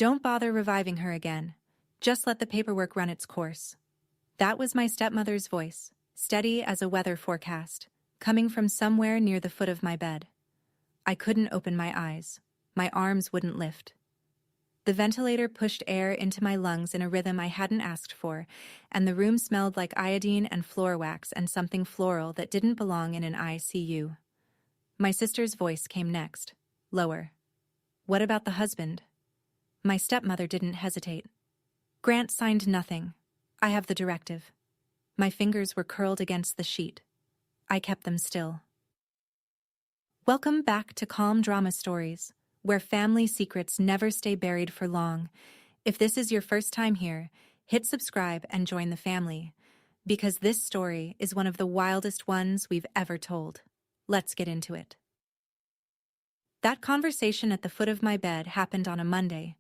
Don't bother reviving her again. Just let the paperwork run its course. That was my stepmother's voice, steady as a weather forecast, coming from somewhere near the foot of my bed. I couldn't open my eyes. My arms wouldn't lift. The ventilator pushed air into my lungs in a rhythm I hadn't asked for, and the room smelled like iodine and floor wax and something floral that didn't belong in an ICU. My sister's voice came next, lower. What about the husband? My stepmother didn't hesitate. Grant signed nothing. I have the directive. My fingers were curled against the sheet. I kept them still. Welcome back to Calm Drama Stories, where family secrets never stay buried for long. If this is your first time here, hit subscribe and join the family, because this story is one of the wildest ones we've ever told. Let's get into it. That conversation at the foot of my bed happened on a Monday,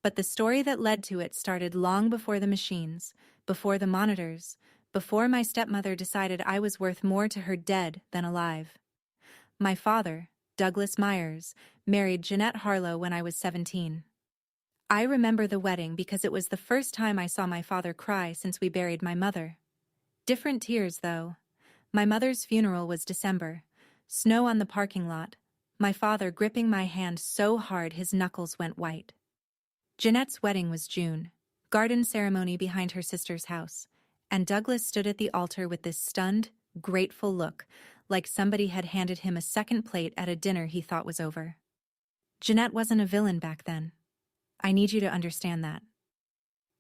but the story that led to it started long before the machines, before the monitors, before my stepmother decided I was worth more to her dead than alive. My father, Douglas Myers, married Jeanette Harlow when I was 17. I remember the wedding because it was the first time I saw my father cry since we buried my mother. Different tears, though. My mother's funeral was December. Snow on the parking lot. My father gripping my hand so hard his knuckles went white. Jeanette's wedding was June. Garden ceremony behind her sister's house. And Douglas stood at the altar with this stunned, grateful look, like somebody had handed him a second plate at a dinner he thought was over. Jeanette wasn't a villain back then. I need you to understand that.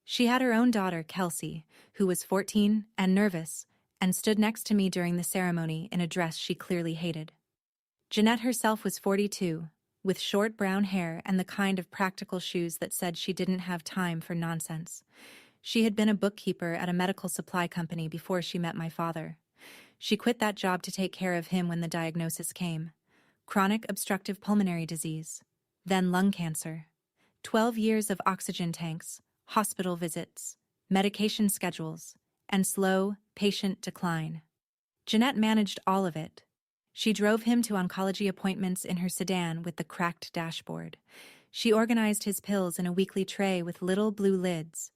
She had her own daughter, Kelsey, who was 14 and nervous, and stood next to me during the ceremony in a dress she clearly hated. Jeanette herself was 42, with short brown hair and the kind of practical shoes that said she didn't have time for nonsense. She had been a bookkeeper at a medical supply company before she met my father. She quit that job to take care of him when the diagnosis came. Chronic obstructive pulmonary disease, then lung cancer. 12 years of oxygen tanks, hospital visits, medication schedules, and slow, patient decline. Jeanette managed all of it. She drove him to oncology appointments in her sedan with the cracked dashboard. She organized his pills in a weekly tray with little blue lids.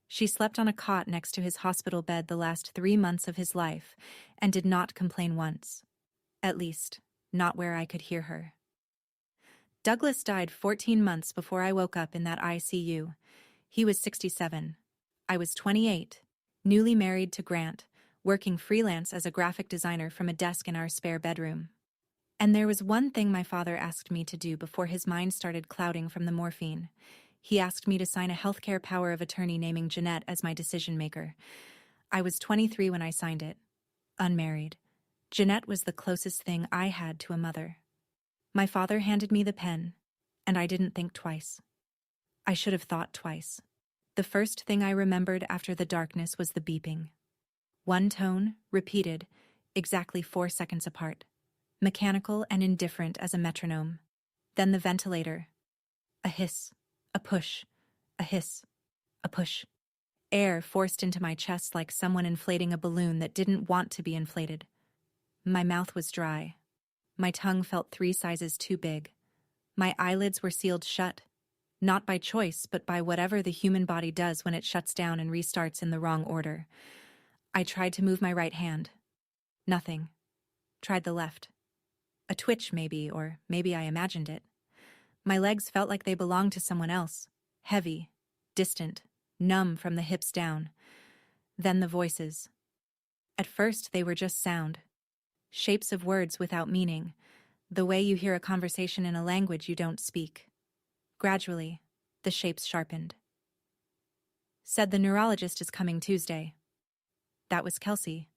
She slept on a cot next to his hospital bed the last 3 months of his life and did not complain once. At least, not where I could hear her. Douglas died 14 months before I woke up in that ICU. He was 67. I was 28, newly married to Grant, working freelance as a graphic designer from a desk in our spare bedroom. And there was one thing my father asked me to do before his mind started clouding from the morphine. He asked me to sign a healthcare power of attorney naming Jeanette as my decision-maker. I was 23 when I signed it. Unmarried. Jeanette was the closest thing I had to a mother. My father handed me the pen, and I didn't think twice. I should have thought twice. The first thing I remembered after the darkness was the beeping. One tone, repeated, exactly 4 seconds apart. Mechanical and indifferent as a metronome. Then the ventilator. A hiss. A push, a hiss, a push. Air forced into my chest like someone inflating a balloon that didn't want to be inflated. My mouth was dry. My tongue felt 3 sizes too big. My eyelids were sealed shut, not by choice, but by whatever the human body does when it shuts down and restarts in the wrong order. I tried to move my right hand. Nothing. Tried the left. A twitch maybe, or maybe I imagined it. My legs felt like they belonged to someone else, heavy, distant, numb from the hips down. Then the voices. At first they were just sound, shapes of words without meaning, the way you hear a conversation in a language you don't speak. Gradually, the shapes sharpened. Said the neurologist is coming Tuesday. That was Kelsey.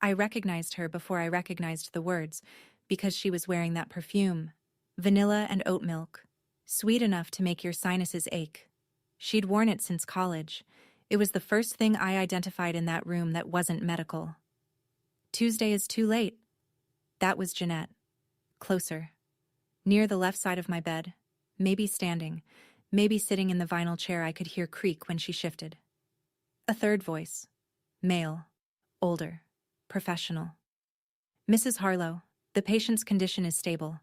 I recognized her before I recognized the words, because she was wearing that perfume, vanilla and oat milk. Sweet enough to make your sinuses ache. She'd worn it since college. It was the first thing I identified in that room that wasn't medical. Tuesday is too late. That was Jeanette. Closer. Near the left side of my bed. Maybe standing. Maybe sitting in the vinyl chair I could hear creak when she shifted. A third voice. Male. Older. Professional. Mrs. Harlow, the patient's condition is stable.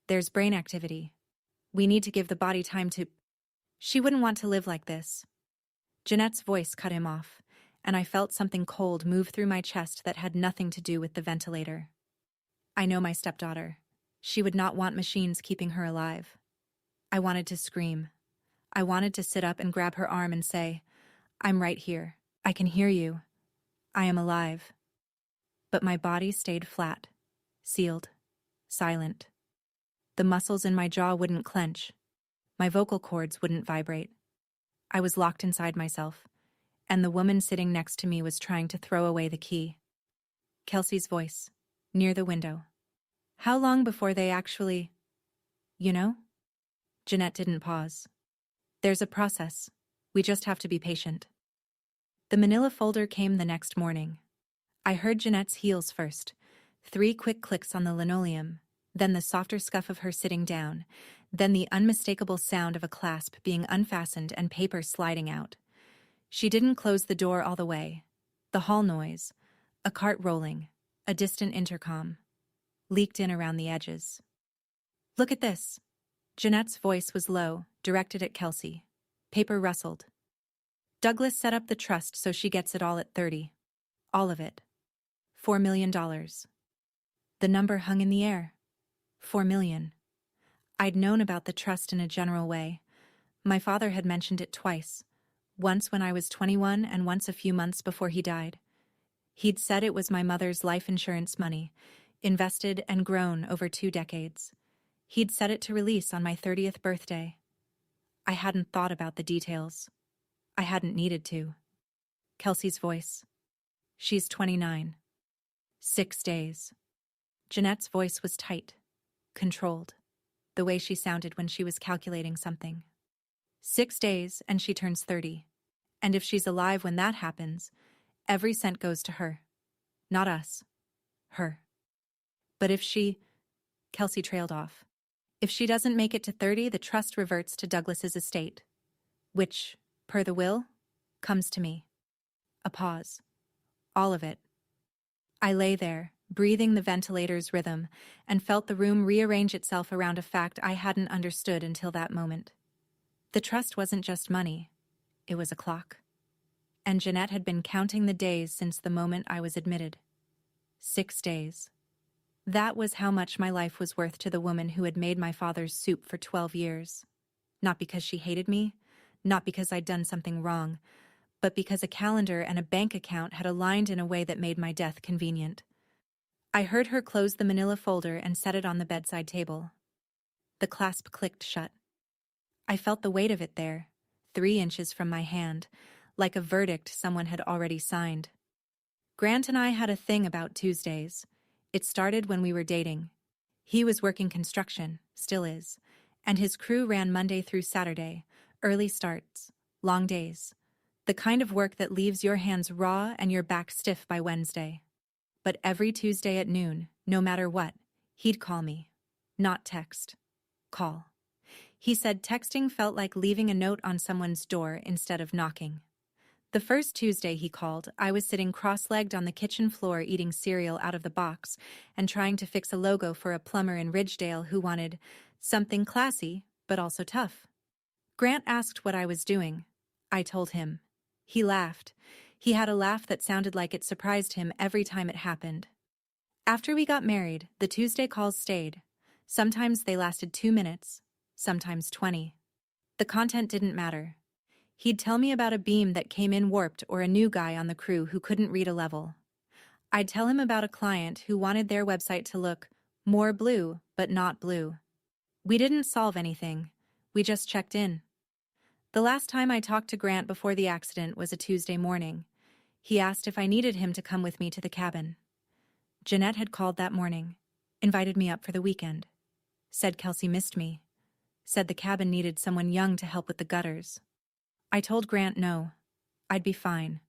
There's brain activity. We need to give the body time to... She wouldn't want to live like this. Jeanette's voice cut him off, and I felt something cold move through my chest that had nothing to do with the ventilator. I know my stepdaughter. She would not want machines keeping her alive. I wanted to scream. I wanted to sit up and grab her arm and say, "I'm right here. I can hear you. I am alive." But my body stayed flat, sealed, silent. The muscles in my jaw wouldn't clench. My vocal cords wouldn't vibrate. I was locked inside myself, and the woman sitting next to me was trying to throw away the key. Kelsey's voice, near the window. "How long before they actually, you know?" Jeanette didn't pause. "There's a process. We just have to be patient." The manila folder came the next morning. I heard Jeanette's heels first, 3 quick clicks on the linoleum, then the softer scuff of her sitting down, then the unmistakable sound of a clasp being unfastened and paper sliding out. She didn't close the door all the way. The hall noise, a cart rolling, a distant intercom, leaked in around the edges. "Look at this." Jeanette's voice was low, directed at Kelsey. Paper rustled. "Douglas set up the trust so she gets it all at 30. All of it. $4 million. The number hung in the air. 4 million. I'd known about the trust in a general way. My father had mentioned it twice. Once when I was 21 and once a few months before he died. He'd said it was my mother's life insurance money, invested and grown over 2 decades. He'd set it to release on my 30th birthday. I hadn't thought about the details. I hadn't needed to. Kelsey's voice. "She's 29. 6 days. Jeanette's voice was tight, controlled, the way she sounded when she was calculating something. 6 days and she turns 30. And if she's alive when that happens, every cent goes to her. Not us. Her. But if she..." Kelsey trailed off. "If she doesn't make it to 30, the trust reverts to Douglas's estate, which, per the will, comes to me." A pause. All of it. I lay there, breathing the ventilator's rhythm, and felt the room rearrange itself around a fact I hadn't understood until that moment. The trust wasn't just money. It was a clock. And Jeanette had been counting the days since the moment I was admitted. 6 days. That was how much my life was worth to the woman who had made my father's soup for 12 years. Not because she hated me, not because I'd done something wrong, but because a calendar and a bank account had aligned in a way that made my death convenient. I heard her close the manila folder and set it on the bedside table. The clasp clicked shut. I felt the weight of it there, 3 inches from my hand, like a verdict someone had already signed. Grant and I had a thing about Tuesdays. It started when we were dating. He was working construction, still is, and his crew ran Monday through Saturday, early starts, long days, the kind of work that leaves your hands raw and your back stiff by Wednesday. But every Tuesday at noon, no matter what, he'd call me. Not text. Call. He said texting felt like leaving a note on someone's door instead of knocking. The first Tuesday he called, I was sitting cross-legged on the kitchen floor eating cereal out of the box and trying to fix a logo for a plumber in Ridgedale who wanted something classy, but also tough. Grant asked what I was doing. I told him. He laughed. He had a laugh that sounded like it surprised him every time it happened. After we got married, the Tuesday calls stayed. Sometimes they lasted 2 minutes, sometimes 20. The content didn't matter. He'd tell me about a beam that came in warped or a new guy on the crew who couldn't read a level. I'd tell him about a client who wanted their website to look more blue, but not blue. We didn't solve anything. We just checked in. The last time I talked to Grant before the accident was a Tuesday morning. He asked if I needed him to come with me to the cabin. Jeanette had called that morning, invited me up for the weekend. Said Kelsey missed me. Said the cabin needed someone young to help with the gutters. I told Grant no. I'd be fine.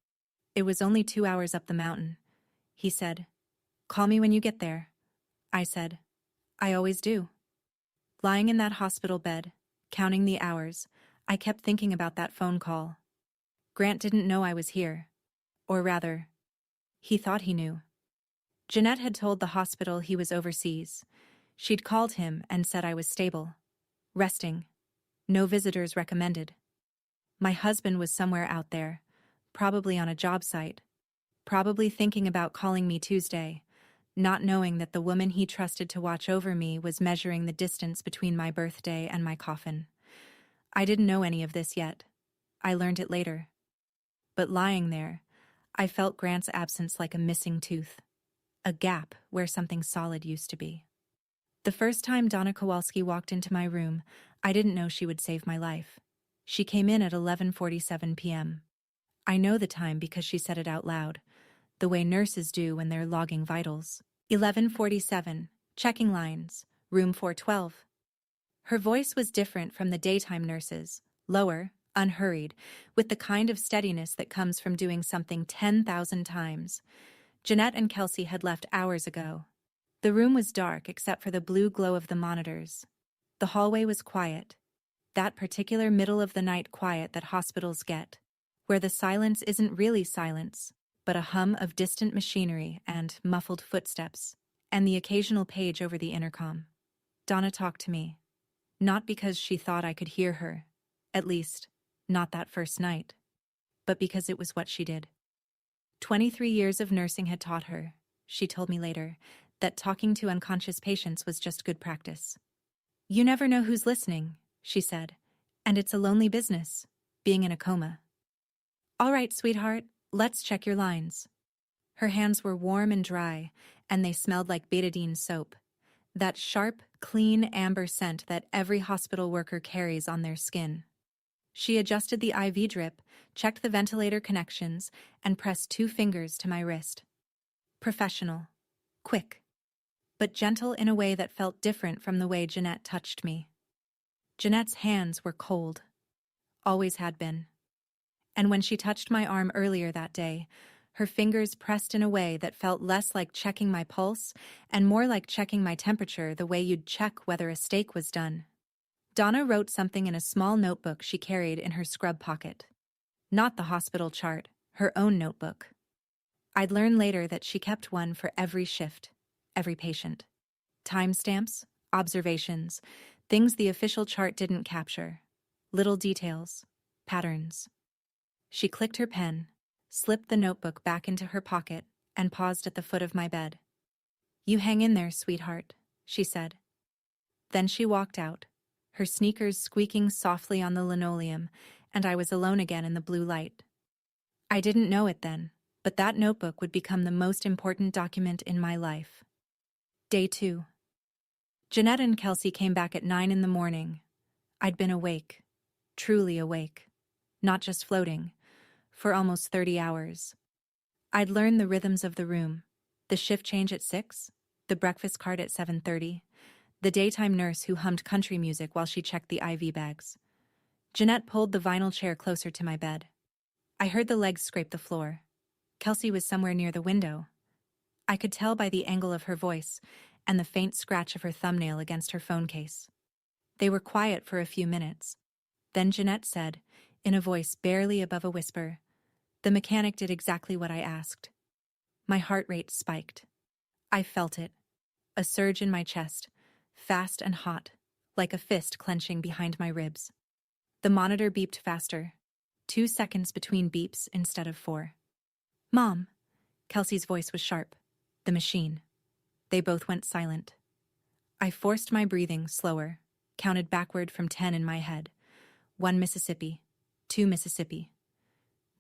It was only 2 hours up the mountain. He said, "Call me when you get there." I said, "I always do." Lying in that hospital bed, counting the hours, I kept thinking about that phone call. Grant didn't know I was here. Or rather, he thought he knew. Jeanette had told the hospital he was overseas. She'd called him and said I was stable. Resting. No visitors recommended. My husband was somewhere out there, probably on a job site, probably thinking about calling me Tuesday, not knowing that the woman he trusted to watch over me was measuring the distance between my birthday and my coffin. I didn't know any of this yet. I learned it later. But lying there, I felt Grant's absence like a missing tooth, a gap where something solid used to be. The first time Donna Kowalski walked into my room, I didn't know she would save my life. She came in at 11:47 p.m. I know the time because she said it out loud, the way nurses do when they're logging vitals. 11:47, checking lines, room 412. Her voice was different from the daytime nurses, lower, unhurried, with the kind of steadiness that comes from doing something 10,000 times. Jeanette and Kelsey had left hours ago. The room was dark except for the blue glow of the monitors. The hallway was quiet. That particular middle-of-the-night quiet that hospitals get, where the silence isn't really silence, but a hum of distant machinery and muffled footsteps, and the occasional page over the intercom. Donna talked to me. Not because she thought I could hear her, at least, not that first night, but because it was what she did. 23 years of nursing had taught her, she told me later, that talking to unconscious patients was just good practice. You never know who's listening, she said, and it's a lonely business, being in a coma. All right, sweetheart, let's check your lines. Her hands were warm and dry, and they smelled like betadine soap, that sharp, clean amber scent that every hospital worker carries on their skin. She adjusted the IV drip, checked the ventilator connections, and pressed 2 fingers to my wrist. Professional. Quick. But gentle in a way that felt different from the way Jeanette touched me. Jeanette's hands were cold. Always had been. And when she touched my arm earlier that day, her fingers pressed in a way that felt less like checking my pulse and more like checking my temperature the way you'd check whether a steak was done. Donna wrote something in a small notebook she carried in her scrub pocket. Not the hospital chart, her own notebook. I'd learn later that she kept one for every shift, every patient. Timestamps, observations, things the official chart didn't capture. Little details, patterns. She clicked her pen, slipped the notebook back into her pocket, and paused at the foot of my bed. You hang in there, sweetheart, she said. Then she walked out, her sneakers squeaking softly on the linoleum, and I was alone again in the blue light. I didn't know it then, but that notebook would become the most important document in my life. Day 2. Jeanette and Kelsey came back at 9 in the morning. I'd been awake, truly awake, not just floating, for almost 30 hours. I'd learned the rhythms of the room, the shift change at 6, the breakfast cart at 7:30, the daytime nurse who hummed country music while she checked the IV bags. Jeanette pulled the vinyl chair closer to my bed. I heard the legs scrape the floor. Kelsey was somewhere near the window. I could tell by the angle of her voice and the faint scratch of her thumbnail against her phone case. They were quiet for a few minutes. Then Jeanette said, in a voice barely above a whisper, "The mechanic did exactly what I asked." My heart rate spiked. I felt it, a surge in my chest, fast and hot, like a fist clenching behind my ribs. The monitor beeped faster, 2 seconds between beeps instead of 4. Mom, Kelsey's voice was sharp. The machine. They both went silent. I forced my breathing slower, counted backward from 10 in my head. 1 Mississippi, 2 Mississippi.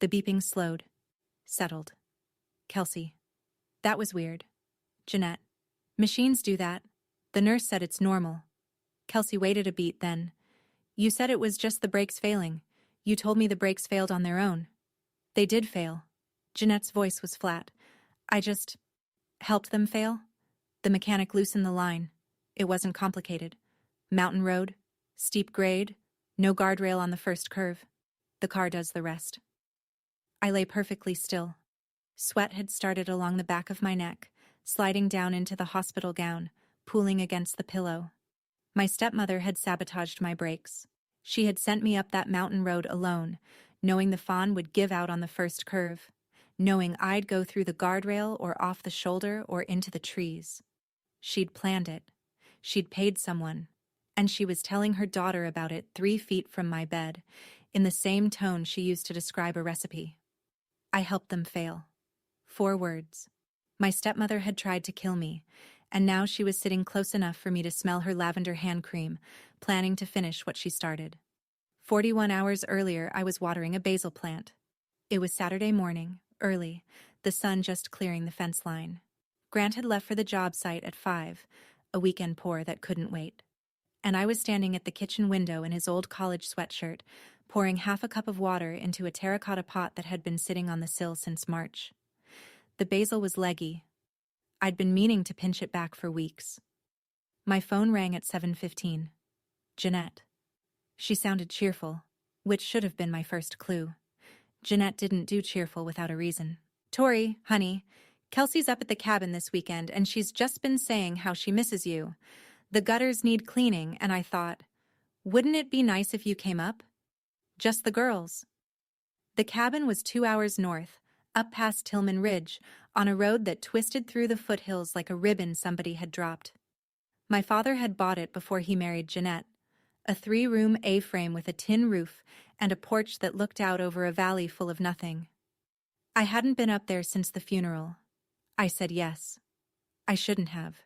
The beeping slowed, settled. Kelsey. That was weird. Jeanette. Machines do that. The nurse said it's normal. Kelsey waited a beat then. You said it was just the brakes failing. You told me the brakes failed on their own. They did fail. Jeanette's voice was flat. I just helped them fail. The mechanic loosened the line. It wasn't complicated. Mountain road, steep grade, no guardrail on the first curve. The car does the rest. I lay perfectly still. Sweat had started along the back of my neck, sliding down into the hospital gown, pooling against the pillow. My stepmother had sabotaged my brakes. She had sent me up that mountain road alone, knowing the fawn would give out on the first curve, knowing I'd go through the guardrail or off the shoulder or into the trees. She'd planned it. She'd paid someone, and she was telling her daughter about it 3 feet from my bed, in the same tone she used to describe a recipe. I helped them fail. 4 words. My stepmother had tried to kill me, and now she was sitting close enough for me to smell her lavender hand cream, planning to finish what she started. 41 hours earlier, I was watering a basil plant. It was Saturday morning, early, the sun just clearing the fence line. Grant had left for the job site at 5, a weekend pour that couldn't wait. And I was standing at the kitchen window in his old college sweatshirt, pouring half a cup of water into a terracotta pot that had been sitting on the sill since March. The basil was leggy. I'd been meaning to pinch it back for weeks. My phone rang at 7:15. Jeanette. She sounded cheerful, which should have been my first clue. Jeanette didn't do cheerful without a reason. Tori, honey, Kelsey's up at the cabin this weekend and she's just been saying how she misses you. The gutters need cleaning, and I thought, wouldn't it be nice if you came up? Just the girls. The cabin was 2 hours north, up past Tillman Ridge, on a road that twisted through the foothills like a ribbon somebody had dropped. My father had bought it before he married Jeanette, a 3-room A-frame with a tin roof and a porch that looked out over a valley full of nothing. I hadn't been up there since the funeral. I said yes. I shouldn't have.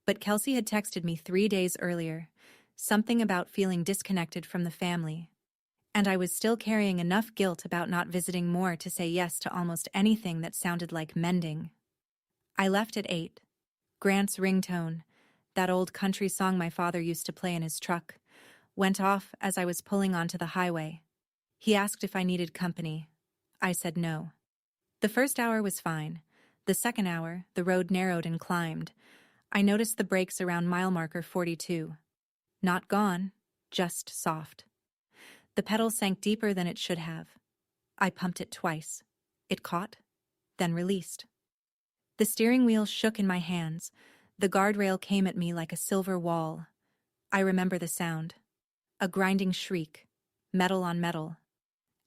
But Kelsey had texted me 3 days earlier, something about feeling disconnected from the family, and I was still carrying enough guilt about not visiting more to say yes to almost anything that sounded like mending. I left at 8. Grant's ringtone, that old country song my father used to play in his truck, went off as I was pulling onto the highway. He asked if I needed company. I said no. The first hour was fine. The second hour, the road narrowed and climbed. I noticed the brakes around mile marker 42. Not gone, just soft. The pedal sank deeper than it should have. I pumped it twice. It caught, then released. The steering wheel shook in my hands. The guardrail came at me like a silver wall. I remember the sound. A grinding shriek, metal on metal.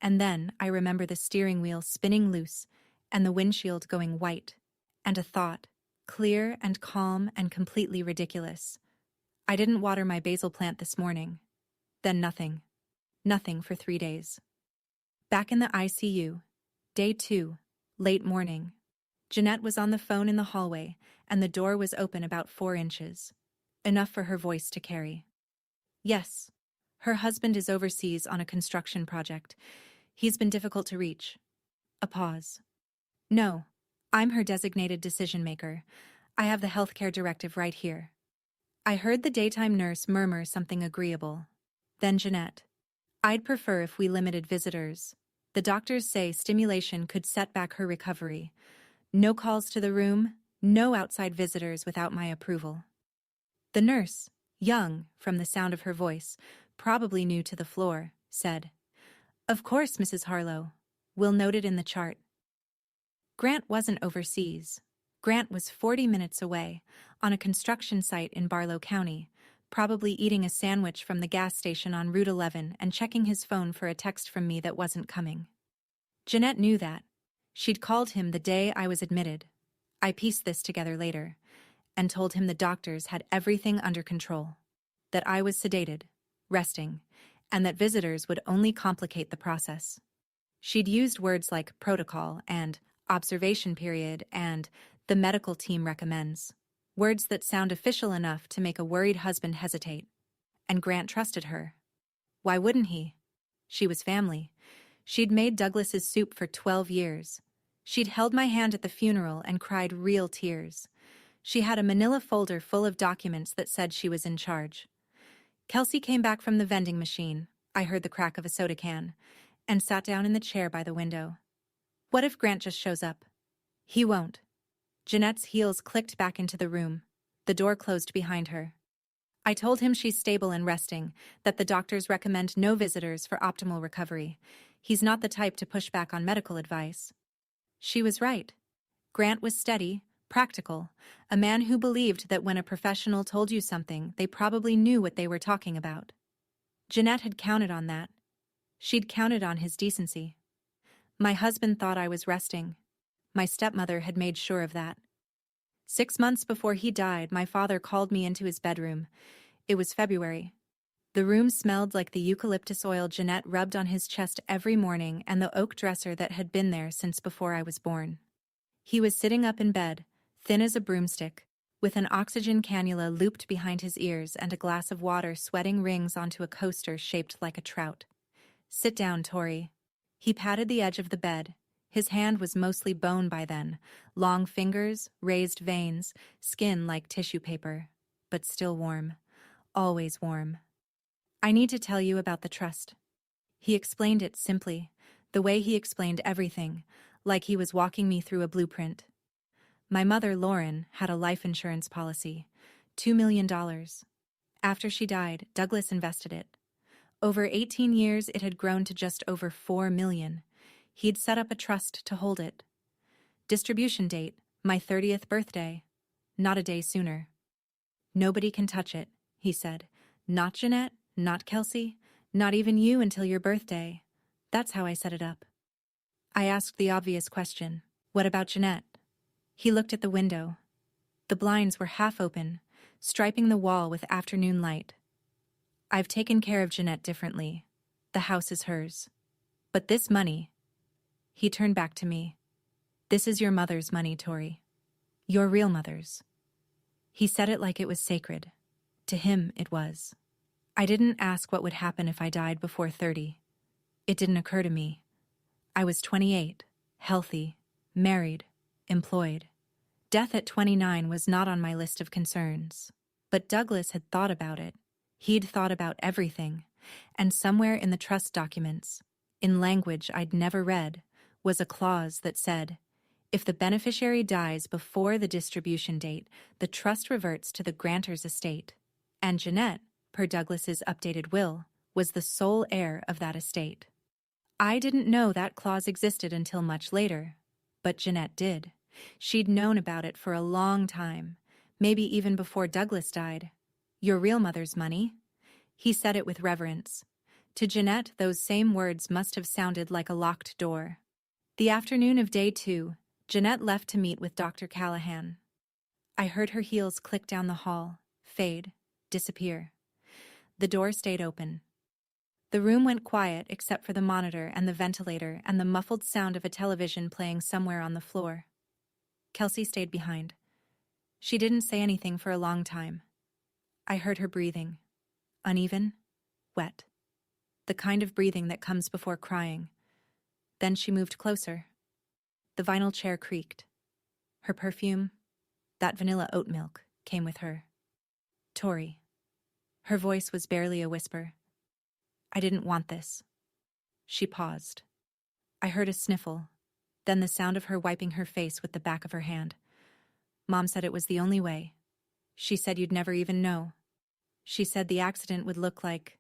And then I remember the steering wheel spinning loose and the windshield going white, and a thought, clear and calm and completely ridiculous. I didn't water my basil plant this morning. Then nothing. Nothing for 3 days. Back in the ICU. Day 2. Late morning. Jeanette was on the phone in the hallway, and the door was open about 4 inches. Enough for her voice to carry. Yes. Her husband is overseas on a construction project. He's been difficult to reach. A pause. No. I'm her designated decision-maker. I have the healthcare directive right here. I heard the daytime nurse murmur something agreeable. Then Jeanette. I'd prefer if we limited visitors. The doctors say stimulation could set back her recovery. No calls to the room, no outside visitors without my approval. The nurse, young from the sound of her voice, probably new to the floor, said, Of course, Mrs. Harlow. We'll note it in the chart. Grant wasn't overseas. Grant was 40 minutes away, on a construction site in Barlow County, probably eating a sandwich from the gas station on Route 11 and checking his phone for a text from me that wasn't coming. Jeanette knew that. She'd called him the day I was admitted. I pieced this together later, and told him the doctors had everything under control, that I was sedated, resting, and that visitors would only complicate the process. She'd used words like protocol and observation period and the medical team recommends, words that sound official enough to make a worried husband hesitate. And Grant trusted her. Why wouldn't he? She was family. She'd made Douglas's soup for 12 years. She'd held my hand at the funeral and cried real tears. She had a manila folder full of documents that said she was in charge. Kelsey came back from the vending machine, I heard the crack of a soda can, and sat down in the chair by the window. What if Grant just shows up? He won't. Jeanette's heels clicked back into the room. The door closed behind her. I told him she's stable and resting, that the doctors recommend no visitors for optimal recovery. He's not the type to push back on medical advice. She was right. Grant was steady, practical, a man who believed that when a professional told you something, they probably knew what they were talking about. Jeanette had counted on that. She'd counted on his decency. My husband thought I was resting. My stepmother had made sure of that. 6 months before he died, my father called me into his bedroom. It was February. The room smelled like the eucalyptus oil Jeanette rubbed on his chest every morning and the oak dresser that had been there since before I was born. He was sitting up in bed, thin as a broomstick, with an oxygen cannula looped behind his ears and a glass of water sweating rings onto a coaster shaped like a trout. "Sit down, Tori." He patted the edge of the bed. His hand was mostly bone by then, long fingers, raised veins, skin like tissue paper, but still warm. Always warm. "I need to tell you about the trust." He explained it simply, the way he explained everything, like he was walking me through a blueprint. My mother, Lauren, had a life insurance policy, $2 million. After she died, Douglas invested it. Over 18 years, it had grown to just over $4 million. He'd set up a trust to hold it. Distribution date, my 30th birthday. Not a day sooner. "Nobody can touch it," he said. "Not Jeanette, not Kelsey, not even you until your birthday." That's how I set it up. I asked the obvious question, "What about Jeanette?" He looked at the window. The blinds were half open, striping the wall with afternoon light. "I've taken care of Jeanette differently. The house is hers. But this money..." He turned back to me. "This is your mother's money, Tori. Your real mother's." He said it like it was sacred. To him, it was. I didn't ask what would happen if I died before 30. It didn't occur to me. I was 28, healthy, married, employed. Death at 29 was not on my list of concerns. But Douglas had thought about it. He'd thought about everything. And somewhere in the trust documents, in language I'd never read, was a clause that said, if the beneficiary dies before the distribution date, the trust reverts to the grantor's estate. And Jeanette, per Douglas's updated will, was the sole heir of that estate. I didn't know that clause existed until much later, but Jeanette did. She'd known about it for a long time, maybe even before Douglas died. "Your real mother's money?" He said it with reverence. To Jeanette, those same words must have sounded like a locked door. The afternoon of day 2, Jeanette left to meet with Dr. Callahan. I heard her heels click down the hall, fade, disappear. The door stayed open. The room went quiet except for the monitor and the ventilator and the muffled sound of a television playing somewhere on the floor. Kelsey stayed behind. She didn't say anything for a long time. I heard her breathing. Uneven, wet. The kind of breathing that comes before crying. Then she moved closer. The vinyl chair creaked. Her perfume, that vanilla oat milk, came with her. "Tori." Her voice was barely a whisper. "I didn't want this." She paused. I heard a sniffle, then the sound of her wiping her face with the back of her hand. "Mom said it was the only way. She said you'd never even know. She said the accident would look like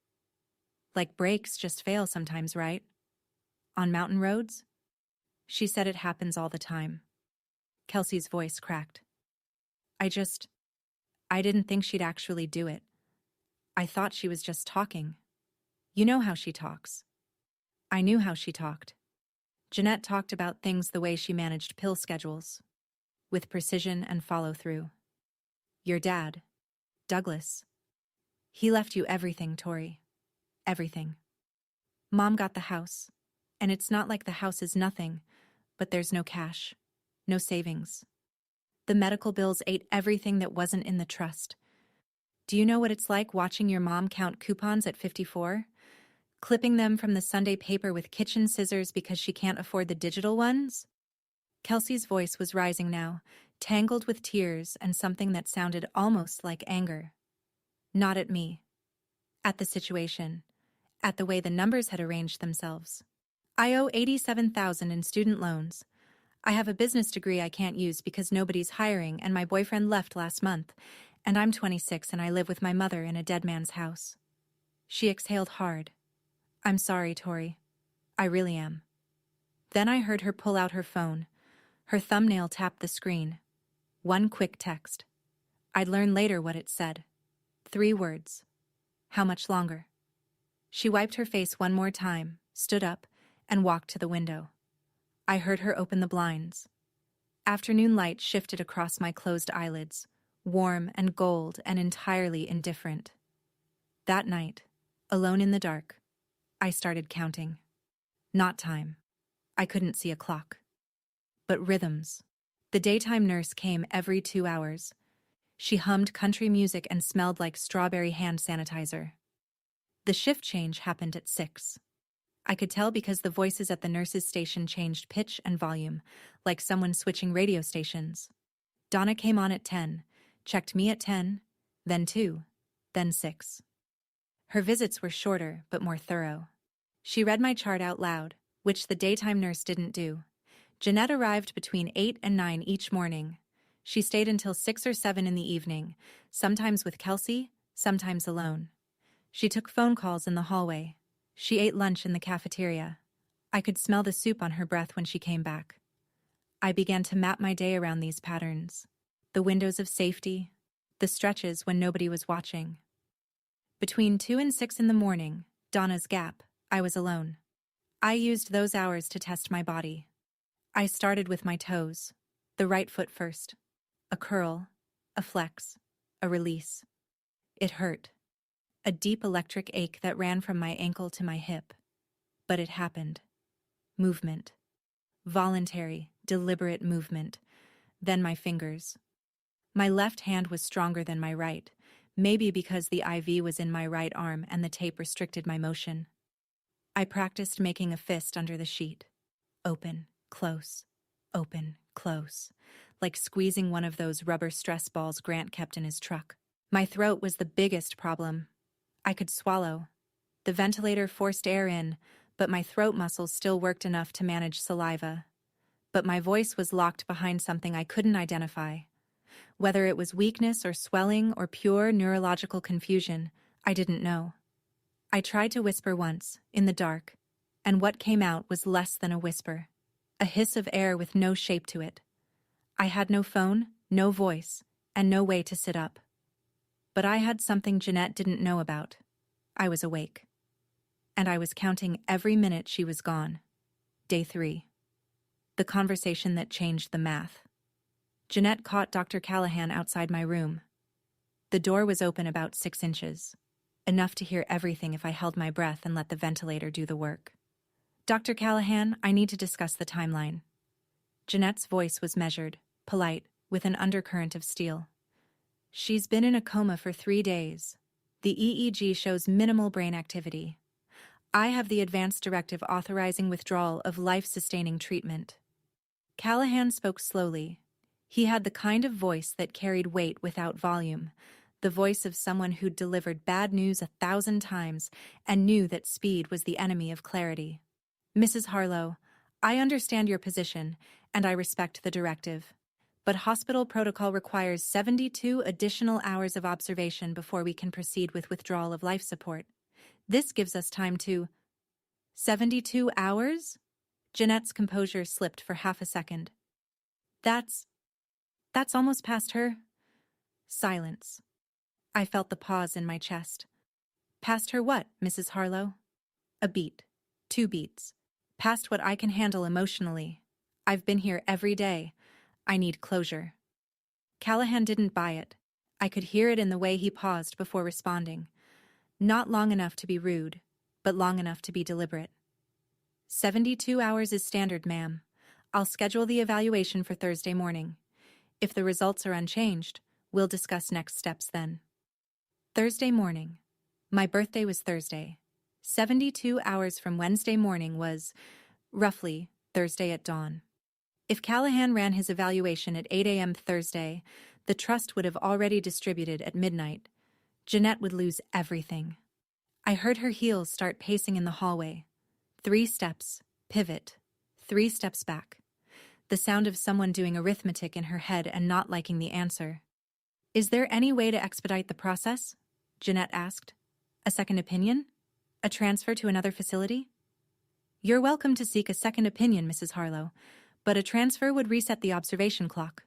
brakes just fail sometimes, right? On mountain roads?" She said it happens all the time. Kelsey's voice cracked. I didn't think she'd actually do it. I thought she was just talking. You know how she talks." I knew how she talked. Jeanette talked about things the way she managed pill schedules, with precision and follow-through. "Your dad, Douglas, he left you everything, Tori. Everything. Mom got the house, and it's not like the house is nothing, but there's no cash, no savings. The medical bills ate everything that wasn't in the trust. Do you know what it's like watching your mom count coupons at 54? Clipping them from the Sunday paper with kitchen scissors because she can't afford the digital ones?" Kelsey's voice was rising now, tangled with tears and something that sounded almost like anger. Not at me. At the situation. At the way the numbers had arranged themselves. "I owe $87,000 in student loans. I have a business degree I can't use because nobody's hiring and my boyfriend left last month, and I'm 26 and I live with my mother in a dead man's house." She exhaled hard. "I'm sorry, Tori. I really am." Then I heard her pull out her phone. Her thumbnail tapped the screen. One quick text. I'd learn later what it said. 3 words. "How much longer?" She wiped her face one more time, stood up, and walked to the window. I heard her open the blinds. Afternoon light shifted across my closed eyelids, warm and gold and entirely indifferent. That night, Alone in the dark, I started counting. Not time. I couldn't see a clock. But rhythms. The daytime nurse came every 2 hours. She hummed country music and smelled like strawberry hand sanitizer. The shift change happened at 6. I could tell because the voices at the nurse's station changed pitch and volume, like someone switching radio stations. Donna came on at 10, checked me at 10, then 2, then 6. Her visits were shorter but more thorough. She read my chart out loud, which the daytime nurse didn't do. Jeanette arrived between 8 and 9 each morning. She stayed until 6 or 7 in the evening, sometimes with Kelsey, sometimes alone. She took phone calls in the hallway. She ate lunch in the cafeteria. I could smell the soup on her breath when she came back. I began to map my day around these patterns. The windows of safety, the stretches when nobody was watching. Between 2 and 6 in the morning, Donna's gap, I was alone. I used those hours to test my body. I started with my toes, the right foot first. A curl, a flex, a release. It hurt. A deep electric ache that ran from my ankle to my hip. But it happened. Movement. Voluntary, deliberate movement. Then my fingers. My left hand was stronger than my right, maybe because the IV was in my right arm and the tape restricted my motion. I practiced making a fist under the sheet. Open, close, open, close, like squeezing one of those rubber stress balls Grant kept in his truck. My throat was the biggest problem. I could swallow. The ventilator forced air in, but my throat muscles still worked enough to manage saliva. But my voice was locked behind something I couldn't identify. Whether it was weakness or swelling or pure neurological confusion, I didn't know. I tried to whisper once, in the dark, and what came out was less than a whisper. A hiss of air with no shape to it. I had no phone, no voice, and no way to sit up. But I had something Jeanette didn't know about. I was awake. And I was counting every minute she was gone. Day 3. The conversation that changed the math. Jeanette caught Dr. Callahan outside my room. The door was open about 6 inches. Enough to hear everything if I held my breath and let the ventilator do the work. Dr. Callahan, I need to discuss the timeline. Jeanette's voice was measured, polite, with an undercurrent of steel. She's been in a coma for 3 days. The EEG shows minimal brain activity. I have the advance directive authorizing withdrawal of life-sustaining treatment. Callahan spoke slowly. He had the kind of voice that carried weight without volume, the voice of someone who'd delivered bad news 1,000 times and knew that speed was the enemy of clarity. Mrs. Harlow, I understand your position, and I respect the directive. But hospital protocol requires 72 additional hours of observation before we can proceed with withdrawal of life support. This gives us time to... 72 hours? Jeanette's composure slipped for half a second. That's almost past her. Silence. I felt the pause in my chest. Past her what, Mrs. Harlow? A beat. 2 beats. Past what I can handle emotionally. I've been here every day. I need closure. Callahan didn't buy it. I could hear it in the way he paused before responding. Not long enough to be rude, but long enough to be deliberate. 72 hours is standard, ma'am. I'll schedule the evaluation for Thursday morning. If the results are unchanged, we'll discuss next steps then. Thursday morning. My birthday was Thursday. 72 hours from Wednesday morning was, roughly, Thursday at dawn. If Callahan ran his evaluation at 8 a.m. Thursday, the trust would have already distributed at midnight. Jeanette would lose everything. I heard her heels start pacing in the hallway. 3 steps, pivot, 3 steps back. The sound of someone doing arithmetic in her head and not liking the answer. Is there any way to expedite the process? Jeanette asked. A second opinion? A transfer to another facility? You're welcome to seek a second opinion, Mrs. Harlow, but a transfer would reset the observation clock.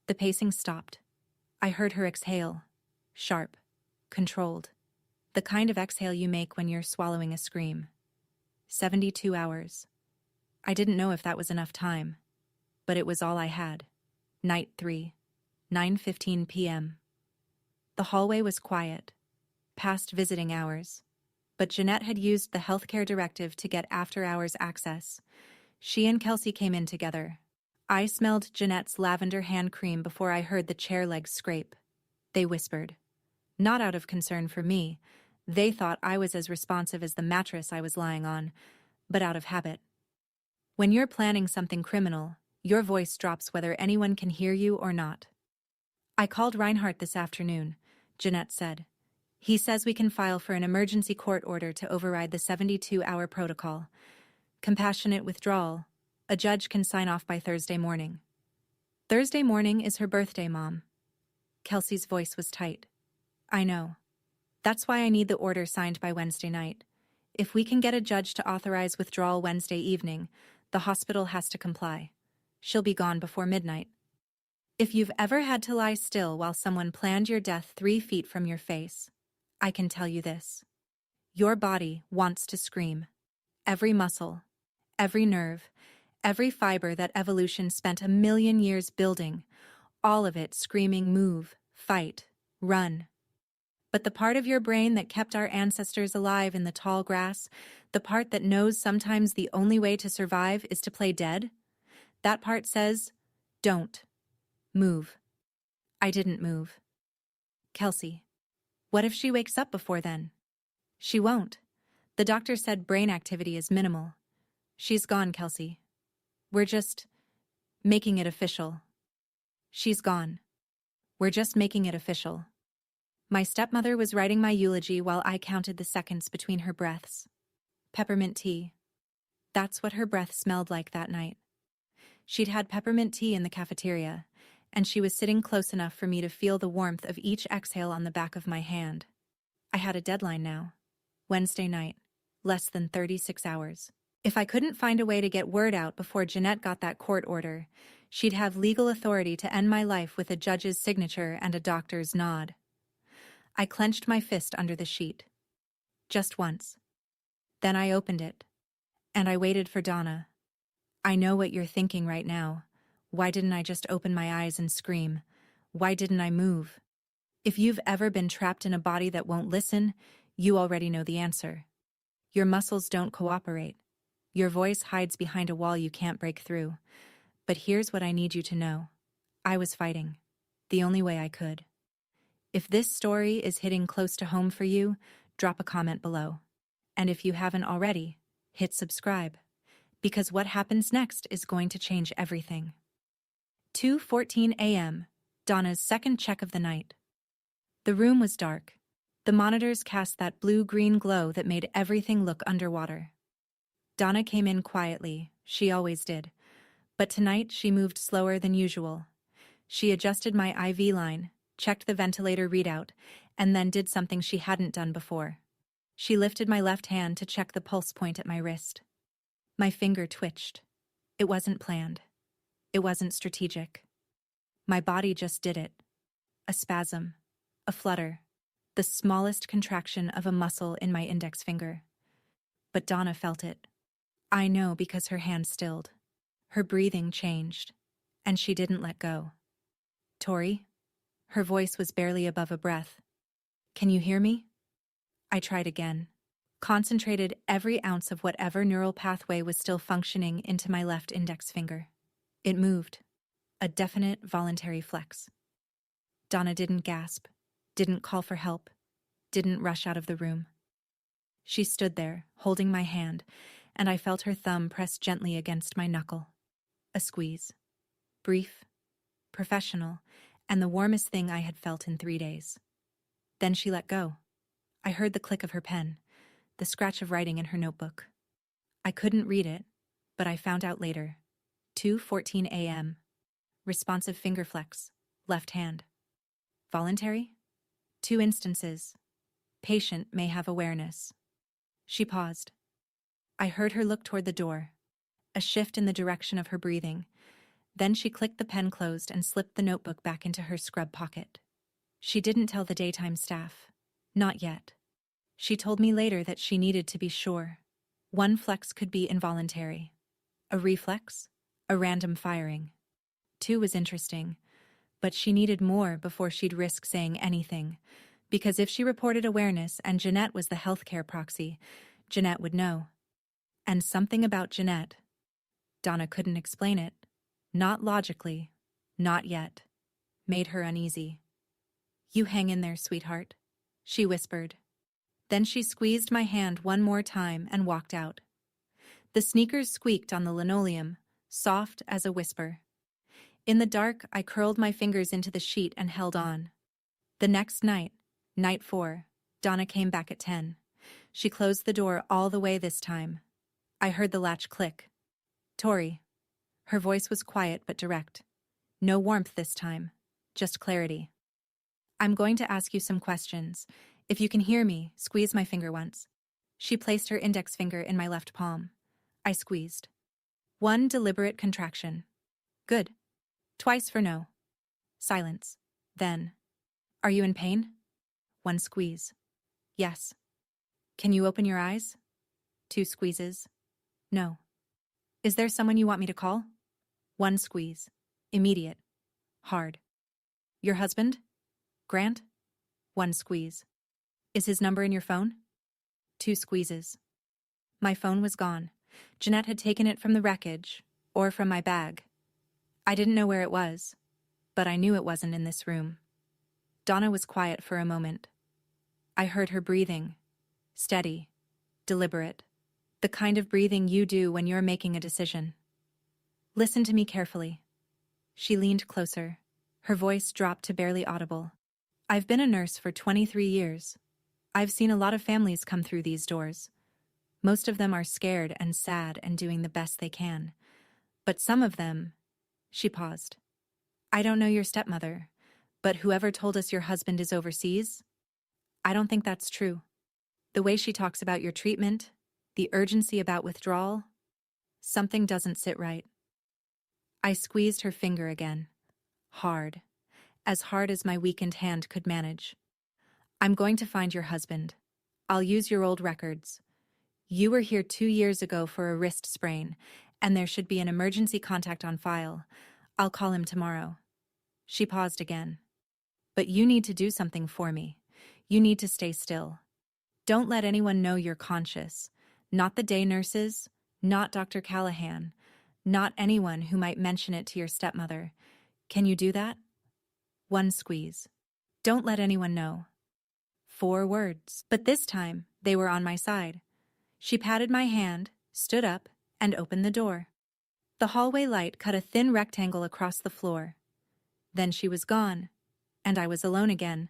The pacing stopped. I heard her exhale. Sharp. Controlled. The kind of exhale you make when you're swallowing a scream. 72 hours. I didn't know if that was enough time, but it was all I had. Night 3. 9:15 p.m. The hallway was quiet. Past visiting hours. but Jeanette had used the healthcare directive to get after-hours access. She and Kelsey came in together. I smelled Jeanette's lavender hand cream before I heard the chair legs scrape. They whispered. Not out of concern for me. They thought I was as responsive as the mattress I was lying on, but out of habit. When you're planning something criminal, your voice drops whether anyone can hear you or not. I called Reinhardt this afternoon, Jeanette said. He says we can file for an emergency court order to override the 72-hour protocol. Compassionate withdrawal. A judge can sign off by Thursday morning. Thursday morning is her birthday, Mom. Kelsey's voice was tight. I know. That's why I need the order signed by Wednesday night. If we can get a judge to authorize withdrawal Wednesday evening, the hospital has to comply. She'll be gone before midnight. If you've ever had to lie still while someone planned your death 3 feet from your face, I can tell you this. Your body wants to scream. Every muscle, every nerve, every fiber that evolution spent 1,000,000 years building, all of it screaming move, fight, run. But the part of your brain that kept our ancestors alive in the tall grass, the part that knows sometimes the only way to survive is to play dead, that part says, don't. Move. I didn't move. Kelsey. What if she wakes up before then? She won't. The doctor said brain activity is minimal. She's gone, Kelsey. We're just making it official. She's gone. We're just making it official. My stepmother was writing my eulogy while I counted the seconds between her breaths. Peppermint tea. That's what her breath smelled like that night. She'd had peppermint tea in the cafeteria, and she was sitting close enough for me to feel the warmth of each exhale on the back of my hand. I had a deadline now. Wednesday night. Less than 36 hours. If I couldn't find a way to get word out before Jeanette got that court order, she'd have legal authority to end my life with a judge's signature and a doctor's nod. I clenched my fist under the sheet. Just once. Then I opened it. And I waited for Donna. I know what you're thinking right now. Why didn't I just open my eyes and scream? Why didn't I move? If you've ever been trapped in a body that won't listen, you already know the answer. Your muscles don't cooperate. Your voice hides behind a wall you can't break through. But here's what I need you to know. I was fighting. The only way I could. If this story is hitting close to home for you, drop a comment below. And if you haven't already, hit subscribe. Because what happens next is going to change everything. 2:14 a.m., Donna's second check of the night. The room was dark. The monitors cast that blue-green glow that made everything look underwater. Donna came in quietly, she always did. But tonight she moved slower than usual. She adjusted my IV line, checked the ventilator readout, and then did something she hadn't done before. She lifted my left hand to check the pulse point at my wrist. My finger twitched. It wasn't planned. It wasn't strategic. My body just did it. A spasm. A flutter. The smallest contraction of a muscle in my index finger. But Donna felt it. I know because her hand stilled. Her breathing changed. And she didn't let go. Tori? Her voice was barely above a breath. Can you hear me? I tried again. Concentrated every ounce of whatever neural pathway was still functioning into my left index finger. It moved. A definite voluntary flex. Donna didn't gasp, didn't call for help, didn't rush out of the room. She stood there, holding my hand, and I felt her thumb press gently against my knuckle. A squeeze. Brief, professional, and the warmest thing I had felt in 3 days. Then she let go. I heard the click of her pen, the scratch of writing in her notebook. I couldn't read it, but I found out later. 2:14 a.m. Responsive finger flex, left hand. Voluntary? 2 instances. Patient may have awareness. She paused. I heard her look toward the door, a shift in the direction of her breathing. Then she clicked the pen closed and slipped the notebook back into her scrub pocket. She didn't tell the daytime staff. Not yet. She told me later that she needed to be sure. 1 flex could be involuntary. A reflex? A random firing. 2 was interesting, but she needed more before she'd risk saying anything, Because if she reported awareness and Jeanette was the healthcare proxy, Jeanette would know. And something about Jeanette. Donna couldn't explain it. Not logically. Not yet. Made her uneasy. "You hang in there, sweetheart," she whispered. Then she squeezed my hand one more time and walked out. The sneakers squeaked on the linoleum, soft as a whisper. In the dark, I curled my fingers into the sheet and held on. The next night, night 4, Donna came back at 10. She closed the door all the way this time. I heard the latch click. "Tori." Her voice was quiet but direct. No warmth this time, just clarity. "I'm going to ask you some questions. If you can hear me, squeeze my finger once." She placed her index finger in my left palm. I squeezed. One deliberate contraction. "Good." Twice for no. Silence. Then, "Are you in pain?" One squeeze. "Yes." "Can you open your eyes?" 2 squeezes. "No." "Is there someone you want me to call?" One squeeze. Immediate. Hard. "Your husband? Grant?" One squeeze. "Is his number in your phone?" 2 squeezes. My phone was gone. Jeanette had taken it from the wreckage, or from my bag. I didn't know where it was, but I knew it wasn't in this room. Donna was quiet for a moment. I heard her breathing. Steady. Deliberate. The kind of breathing you do when you're making a decision. "Listen to me carefully." She leaned closer. Her voice dropped to barely audible. "I've been a nurse for 23 years. I've seen a lot of families come through these doors. Most of them are scared and sad and doing the best they can. But some of them..." She paused. "I don't know your stepmother, but whoever told us your husband is overseas? I don't think that's true. The way she talks about your treatment, the urgency about withdrawal, something doesn't sit right." I squeezed her finger again. Hard. As hard as my weakened hand could manage. "I'm going to find your husband. I'll use your old records. You were here 2 years ago for a wrist sprain, and there should be an emergency contact on file. I'll call him tomorrow." She paused again. "But you need to do something for me. You need to stay still. Don't let anyone know you're conscious. Not the day nurses, not Dr. Callahan, not anyone who might mention it to your stepmother. Can you do that?" One squeeze. "Don't let anyone know." 4 words. But this time, they were on my side. She patted my hand, stood up, and opened the door. The hallway light cut a thin rectangle across the floor. Then she was gone, and I was alone again.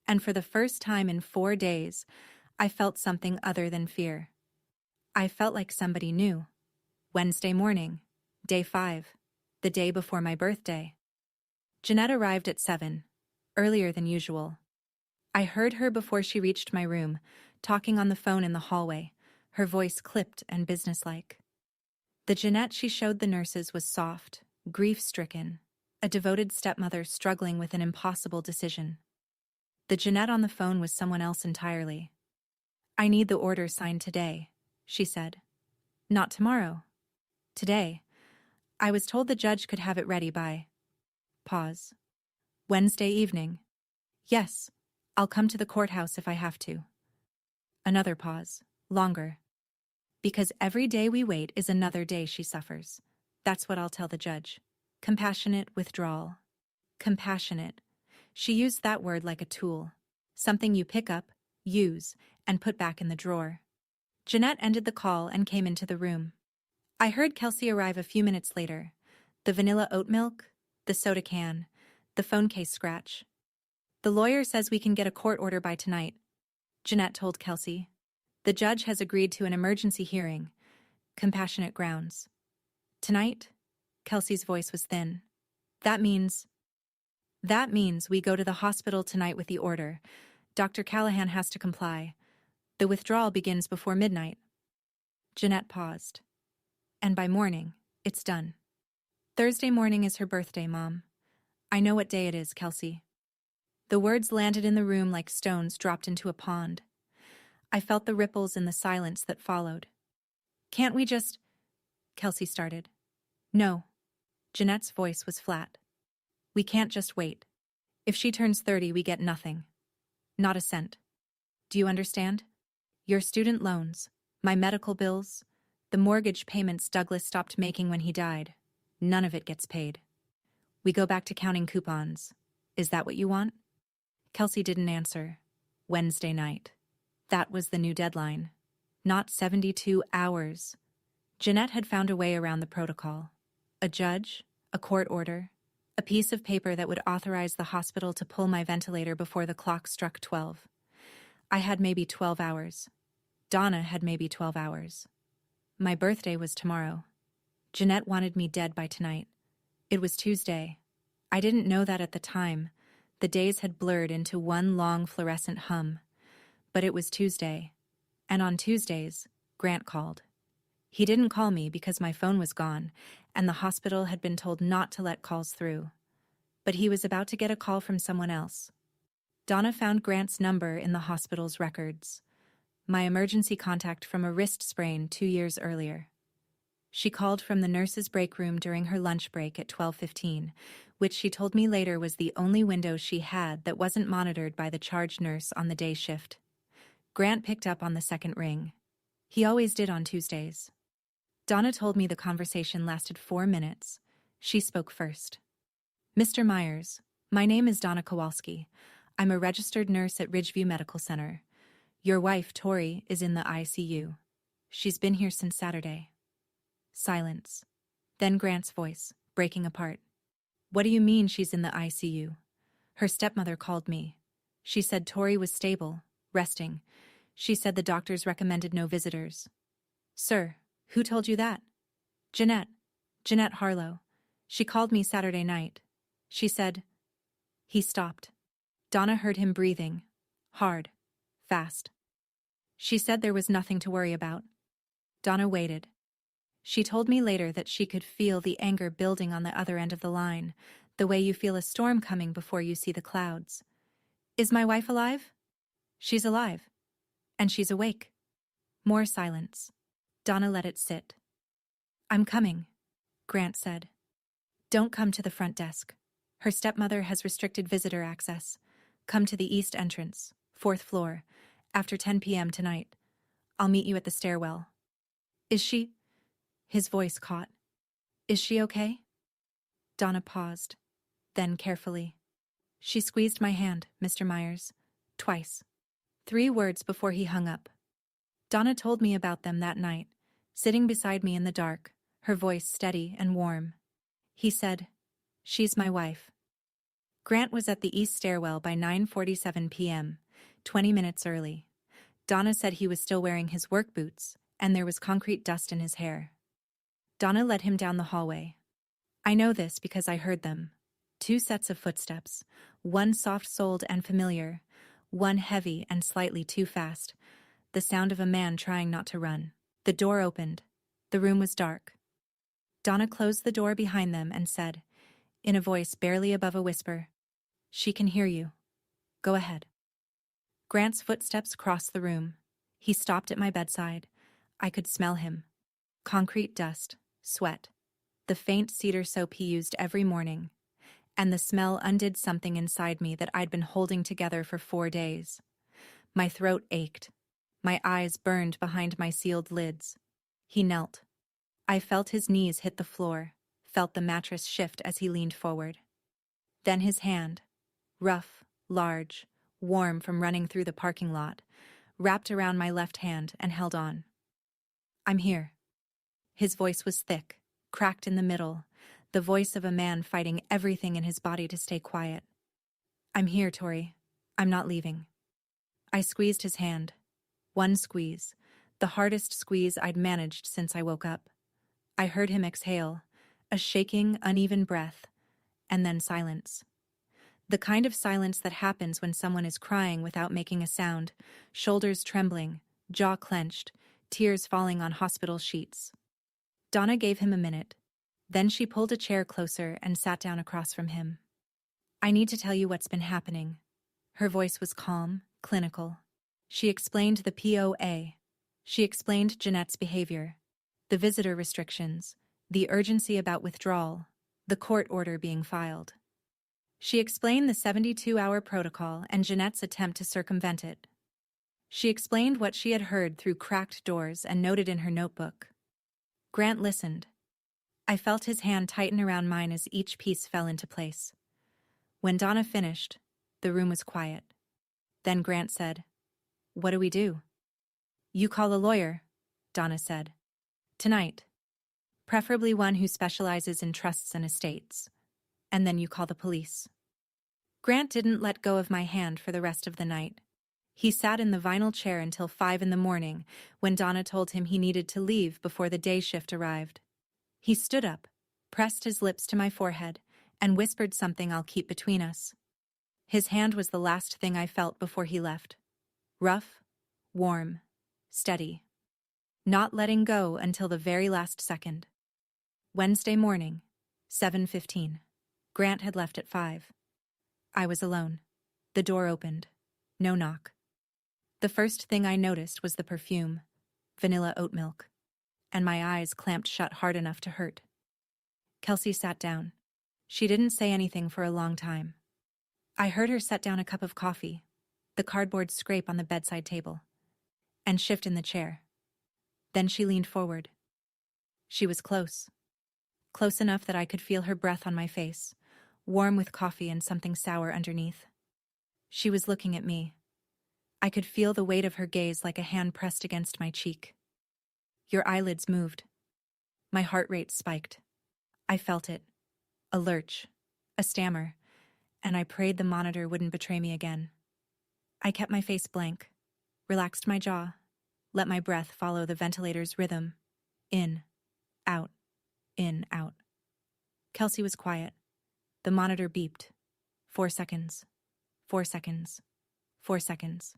And for the first time in 4 days, I felt something other than fear. I felt like somebody knew. Wednesday morning, day 5, the day before my birthday. Jeanette arrived at 7, earlier than usual. I heard her before she reached my room, talking on the phone in the hallway, her voice clipped and businesslike. The Jeanette she showed the nurses was soft, grief-stricken, a devoted stepmother struggling with an impossible decision. The Jeanette on the phone was someone else entirely. "I need the order signed today," she said. "Not tomorrow. Today. I was told the judge could have it ready by..." Pause. "Wednesday evening. Yes, I'll come to the courthouse if I have to." Another pause. Longer. "Because every day we wait is another day she suffers. That's what I'll tell the judge." Compassionate withdrawal. Compassionate. She used that word like a tool. Something you pick up, use, and put back in the drawer. Jeanette ended the call and came into the room. I heard Kelsey arrive a few minutes later. The vanilla oat milk, the soda can, the phone case scratch. "The lawyer says we can get a court order by tonight," Jeanette told Kelsey. "The judge has agreed to an emergency hearing. Compassionate grounds." "Tonight?" Kelsey's voice was thin. That means we go to the hospital tonight with the order. Dr. Callahan has to comply. The withdrawal begins before midnight." Jeanette paused. "And by morning, it's done." "Thursday morning is her birthday, Mom. I know what day it is, Kelsey." The words landed in the room like stones dropped into a pond. I felt the ripples in the silence that followed. "Can't we just..." Kelsey started. "No." Jeanette's voice was flat. "We can't just wait. If she turns 30, we get nothing." Not a cent. Do you understand? Your student loans, my medical bills, the mortgage payments Douglas stopped making when he died. None of it gets paid. We go back to counting coupons. Is that what you want? Kelsey didn't answer. Wednesday night. That was the new deadline. Not 72 hours. Jeanette had found a way around the protocol. A judge, a court order, a piece of paper that would authorize the hospital to pull my ventilator before the clock struck 12. I had maybe 12 hours. Donna had maybe 12 hours. My birthday was tomorrow. Jeanette wanted me dead by tonight. It was Tuesday. I didn't know that at the time. The days had blurred into one long fluorescent hum. But it was Tuesday. And on Tuesdays, Grant called. He didn't call me because my phone was gone, and the hospital had been told not to let calls through. But he was about to get a call from someone else. Donna found Grant's number in the hospital's records. My emergency contact from a wrist sprain 2 years earlier. She called from the nurse's break room during her lunch break at 12:15, which she told me later was the only window she had that wasn't monitored by the charge nurse on the day shift. Grant picked up on the second ring. He always did on Tuesdays. Donna told me the conversation lasted 4 minutes. She spoke first. Mr. Myers, my name is Donna Kowalski. I'm a registered nurse at Ridgeview Medical Center. Your wife, Tori, is in the ICU. She's been here since Saturday. Silence. Then Grant's voice, breaking apart. What do you mean she's in the ICU? Her stepmother called me. She said Tori was stable, resting. She said the doctors recommended no visitors. Sir, who told you that? Jeanette Harlow. She called me Saturday night. She said... He stopped. Donna heard him breathing. Hard. Fast. She said there was nothing to worry about. Donna waited. She told me later that she could feel the anger building on the other end of the line, the way you feel a storm coming before you see the clouds. Is my wife alive? She's alive. And she's awake. More silence. Donna let it sit. I'm coming, Grant said. Don't come to the front desk. Her stepmother has restricted visitor access. Come to the east entrance, 4th floor, after 10 p.m. tonight. I'll meet you at the stairwell. Is she... His voice caught. Is she okay? Donna paused. Then carefully. She squeezed my hand, Mr. Myers. Twice. 3 words before he hung up. Donna told me about them that night, sitting beside me in the dark, her voice steady and warm. He said, She's my wife. Grant was at the east stairwell by 9:47 p.m., 20 minutes early. Donna said he was still wearing his work boots, and there was concrete dust in his hair. Donna led him down the hallway. I know this because I heard them. 2 sets of footsteps, one soft-soled and familiar, one heavy and slightly too fast, the sound of a man trying not to run. The door opened. The room was dark. Donna closed the door behind them and said, in a voice barely above a whisper, She can hear you. Go ahead. Grant's footsteps crossed the room. He stopped at my bedside. I could smell him. Concrete dust, sweat, the faint cedar soap he used every morning, and the smell undid something inside me that I'd been holding together for 4 days. My throat ached. My eyes burned behind my sealed lids. He knelt. I felt his knees hit the floor, felt the mattress shift as he leaned forward. Then his hand, rough, large, warm from running through the parking lot, wrapped around my left hand and held on. I'm here. His voice was thick, cracked in the middle, the voice of a man fighting everything in his body to stay quiet. I'm here, Tori. I'm not leaving. I squeezed his hand. One squeeze, the hardest squeeze I'd managed since I woke up. I heard him exhale, a shaking, uneven breath, and then silence. The kind of silence that happens when someone is crying without making a sound, shoulders trembling, jaw clenched, tears falling on hospital sheets. Donna gave him a minute. Then she pulled a chair closer and sat down across from him. I need to tell you what's been happening. Her voice was calm, clinical. She explained the POA. She explained Jeanette's behavior, the visitor restrictions, the urgency about withdrawal, the court order being filed. She explained the 72-hour protocol and Jeanette's attempt to circumvent it. She explained what she had heard through cracked doors and noted in her notebook. Grant listened. I felt his hand tighten around mine as each piece fell into place. When Donna finished, the room was quiet. Then Grant said, "What do we do?" "You call a lawyer," Donna said. "Tonight. Preferably one who specializes in trusts and estates. And then you call the police." Grant didn't let go of my hand for the rest of the night. He sat in the vinyl chair until 5 in the morning, when Donna told him he needed to leave before the day shift arrived. He stood up, pressed his lips to my forehead, and whispered something I'll keep between us. His hand was the last thing I felt before he left. Rough, warm, steady. Not letting go until the very last second. Wednesday morning, 7:15. Grant had left at 5. I was alone. The door opened. No knock. The first thing I noticed was the perfume, vanilla oat milk, and my eyes clamped shut hard enough to hurt. Kelsey sat down. She didn't say anything for a long time. I heard her set down a cup of coffee, the cardboard scrape on the bedside table, and shift in the chair. Then she leaned forward. She was close. Close enough that I could feel her breath on my face, warm with coffee and something sour underneath. She was looking at me. I could feel the weight of her gaze like a hand pressed against my cheek. Your eyelids moved. My heart rate spiked. I felt it. A lurch. A stammer. And I prayed the monitor wouldn't betray me again. I kept my face blank, relaxed my jaw, let my breath follow the ventilator's rhythm. In, out, in, out. Kelsey was quiet. The monitor beeped. 4 seconds. 4 seconds. 4 seconds.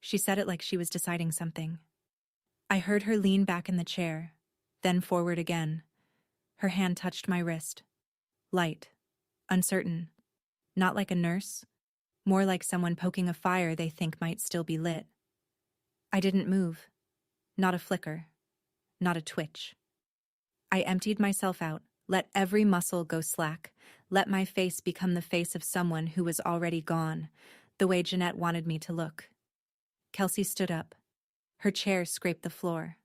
She said it like she was deciding something. I heard her lean back in the chair, then forward again. Her hand touched my wrist. Light. Uncertain. Not like a nurse. More like someone poking a fire they think might still be lit. I didn't move. Not a flicker. Not a twitch. I emptied myself out, let every muscle go slack, let my face become the face of someone who was already gone, the way Jeanette wanted me to look. Kelsey stood up. Her chair scraped the floor.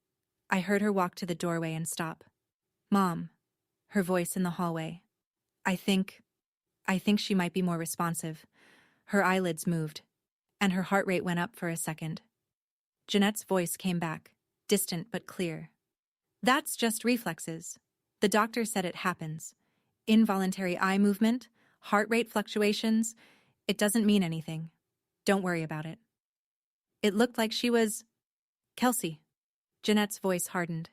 I heard her walk to the doorway and stop. "Mom," her voice in the hallway. I think she might be more responsive. Her eyelids moved, and her heart rate went up for a second. Jeanette's voice came back, distant but clear. "That's just reflexes. The doctor said it happens. Involuntary eye movement, heart rate fluctuations. It doesn't mean anything. Don't worry about it." It looked like she was... "Kelsey." Jeanette's voice hardened.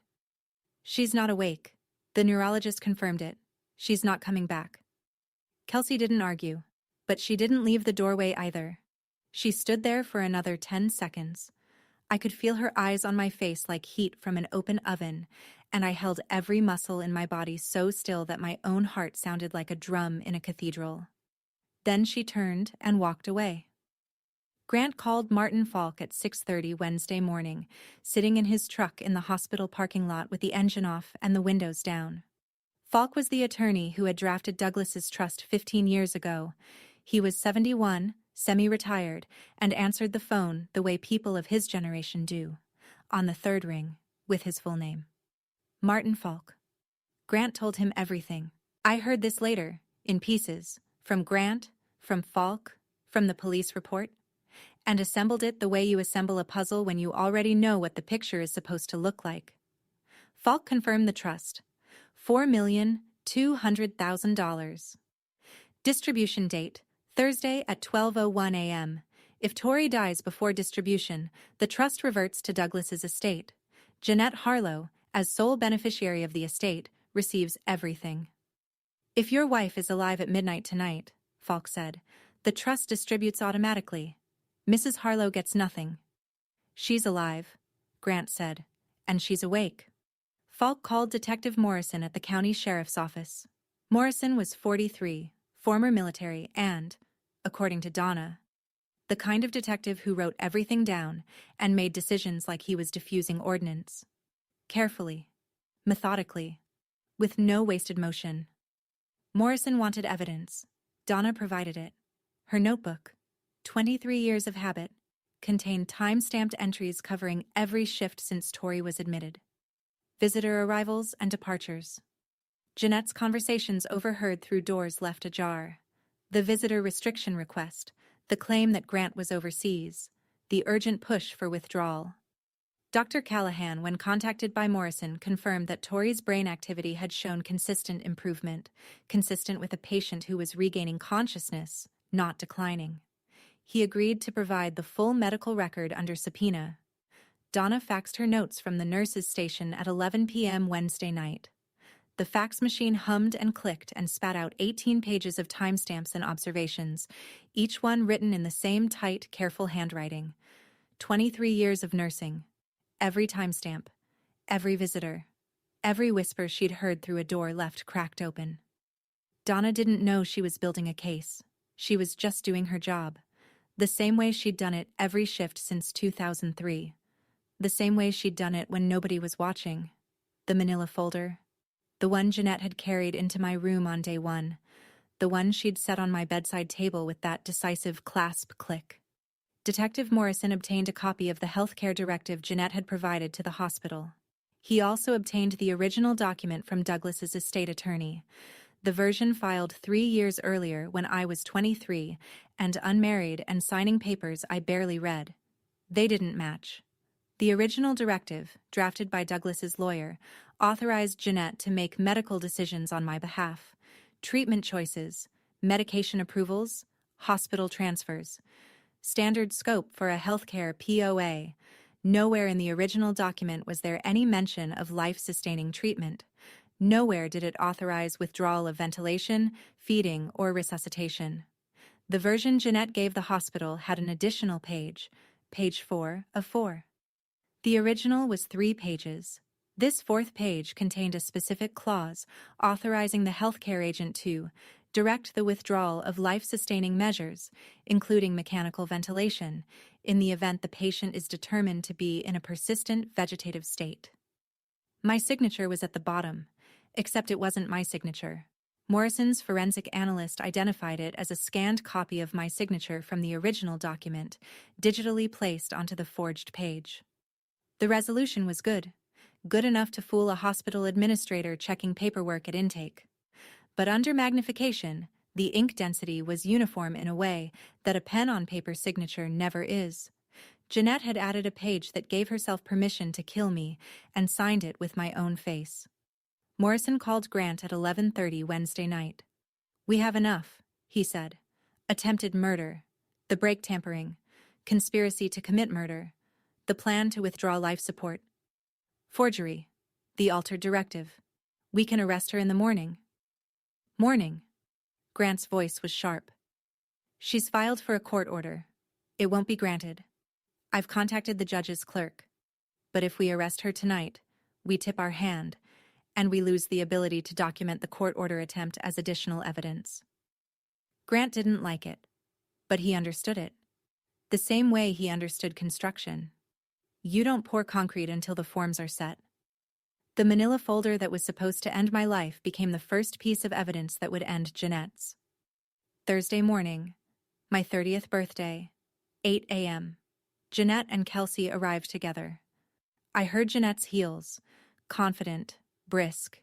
"She's not awake. The neurologist confirmed it. She's not coming back." Kelsey didn't argue, but she didn't leave the doorway either. She stood there for another 10 seconds. I could feel her eyes on my face like heat from an open oven, and I held every muscle in my body so still that my own heart sounded like a drum in a cathedral. Then she turned and walked away. Grant called Martin Falk at 6:30 Wednesday morning, sitting in his truck in the hospital parking lot with the engine off and the windows down. Falk was the attorney who had drafted Douglas's trust 15 years ago. He was 71, semi-retired, and answered the phone the way people of his generation do, on the third ring, with his full name. Martin Falk. Grant told him everything. I heard this later, in pieces, from Grant, from Falk, from the police report, and assembled it the way you assemble a puzzle when you already know what the picture is supposed to look like. Falk confirmed the trust. $4,200,000. Distribution date, Thursday at 12:01 a.m. If Tori dies before distribution, the trust reverts to Douglas's estate. Jeanette Harlow, as sole beneficiary of the estate, receives everything. If your wife is alive at midnight tonight, Falk said, the trust distributes automatically. Mrs. Harlow gets nothing. She's alive, Grant said, and she's awake. Falk called Detective Morrison at the county sheriff's office. Morrison was 43, former military and, according to Donna, the kind of detective who wrote everything down and made decisions like he was diffusing ordnance. Carefully, methodically, with no wasted motion. Morrison wanted evidence. Donna provided it. Her notebook, 23 years of habit, contained time-stamped entries covering every shift since Tori was admitted. Visitor arrivals and departures. Jeanette's conversations overheard through doors left ajar. The visitor restriction request, the claim that Grant was overseas, the urgent push for withdrawal. Dr. Callahan, when contacted by Morrison, confirmed that Tori's brain activity had shown consistent improvement, consistent with a patient who was regaining consciousness, not declining. He agreed to provide the full medical record under subpoena. Donna faxed her notes from the nurse's station at 11 p.m. Wednesday night. The fax machine hummed and clicked and spat out 18 pages of timestamps and observations, each one written in the same tight, careful handwriting. 23 years of nursing. Every timestamp, every visitor, every whisper she'd heard through a door left cracked open. Donna didn't know she was building a case. She was just doing her job. The same way she'd done it every shift since 2003. The same way she'd done it when nobody was watching. The manila folder. The one Jeanette had carried into my room on day one. The one she'd set on my bedside table with that decisive clasp click. Detective Morrison obtained a copy of the healthcare directive Jeanette had provided to the hospital. He also obtained the original document from Douglas's estate attorney, the version filed 3 years earlier when I was 23 and unmarried and signing papers I barely read. They didn't match. The original directive, drafted by Douglas's lawyer, authorized Jeanette to make medical decisions on my behalf, treatment choices, medication approvals, hospital transfers. Standard scope for a healthcare POA. Nowhere in the original document was there any mention of life-sustaining treatment. Nowhere did it authorize withdrawal of ventilation, feeding, or resuscitation. The version Jeanette gave the hospital had an additional page, page 4 of 4. The original was 3 pages. This 4th page contained a specific clause authorizing the healthcare agent to direct the withdrawal of life-sustaining measures, including mechanical ventilation, in the event the patient is determined to be in a persistent vegetative state. My signature was at the bottom, except it wasn't my signature. Morrison's forensic analyst identified it as a scanned copy of my signature from the original document, digitally placed onto the forged page. The resolution was good enough to fool a hospital administrator checking paperwork at intake. But under magnification, the ink density was uniform in a way that a pen-on-paper signature never is. Jeanette had added a page that gave herself permission to kill me and signed it with my own face. Morrison called Grant at 11:30 Wednesday night. "We have enough," he said. "Attempted murder, the brake tampering, conspiracy to commit murder, the plan to withdraw life support, forgery, the altered directive. We can arrest her in the morning." "Morning." Grant's voice was sharp. "She's filed for a court order. It won't be granted. I've contacted the judge's clerk. But if we arrest her tonight, we tip our hand, and we lose the ability to document the court order attempt as additional evidence." Grant didn't like it, but he understood it. The same way he understood construction. You don't pour concrete until the forms are set. The manila folder that was supposed to end my life became the first piece of evidence that would end Jeanette's. Thursday morning, my 30th birthday, 8 a.m. Jeanette and Kelsey arrived together. I heard Jeanette's heels, confident, brisk,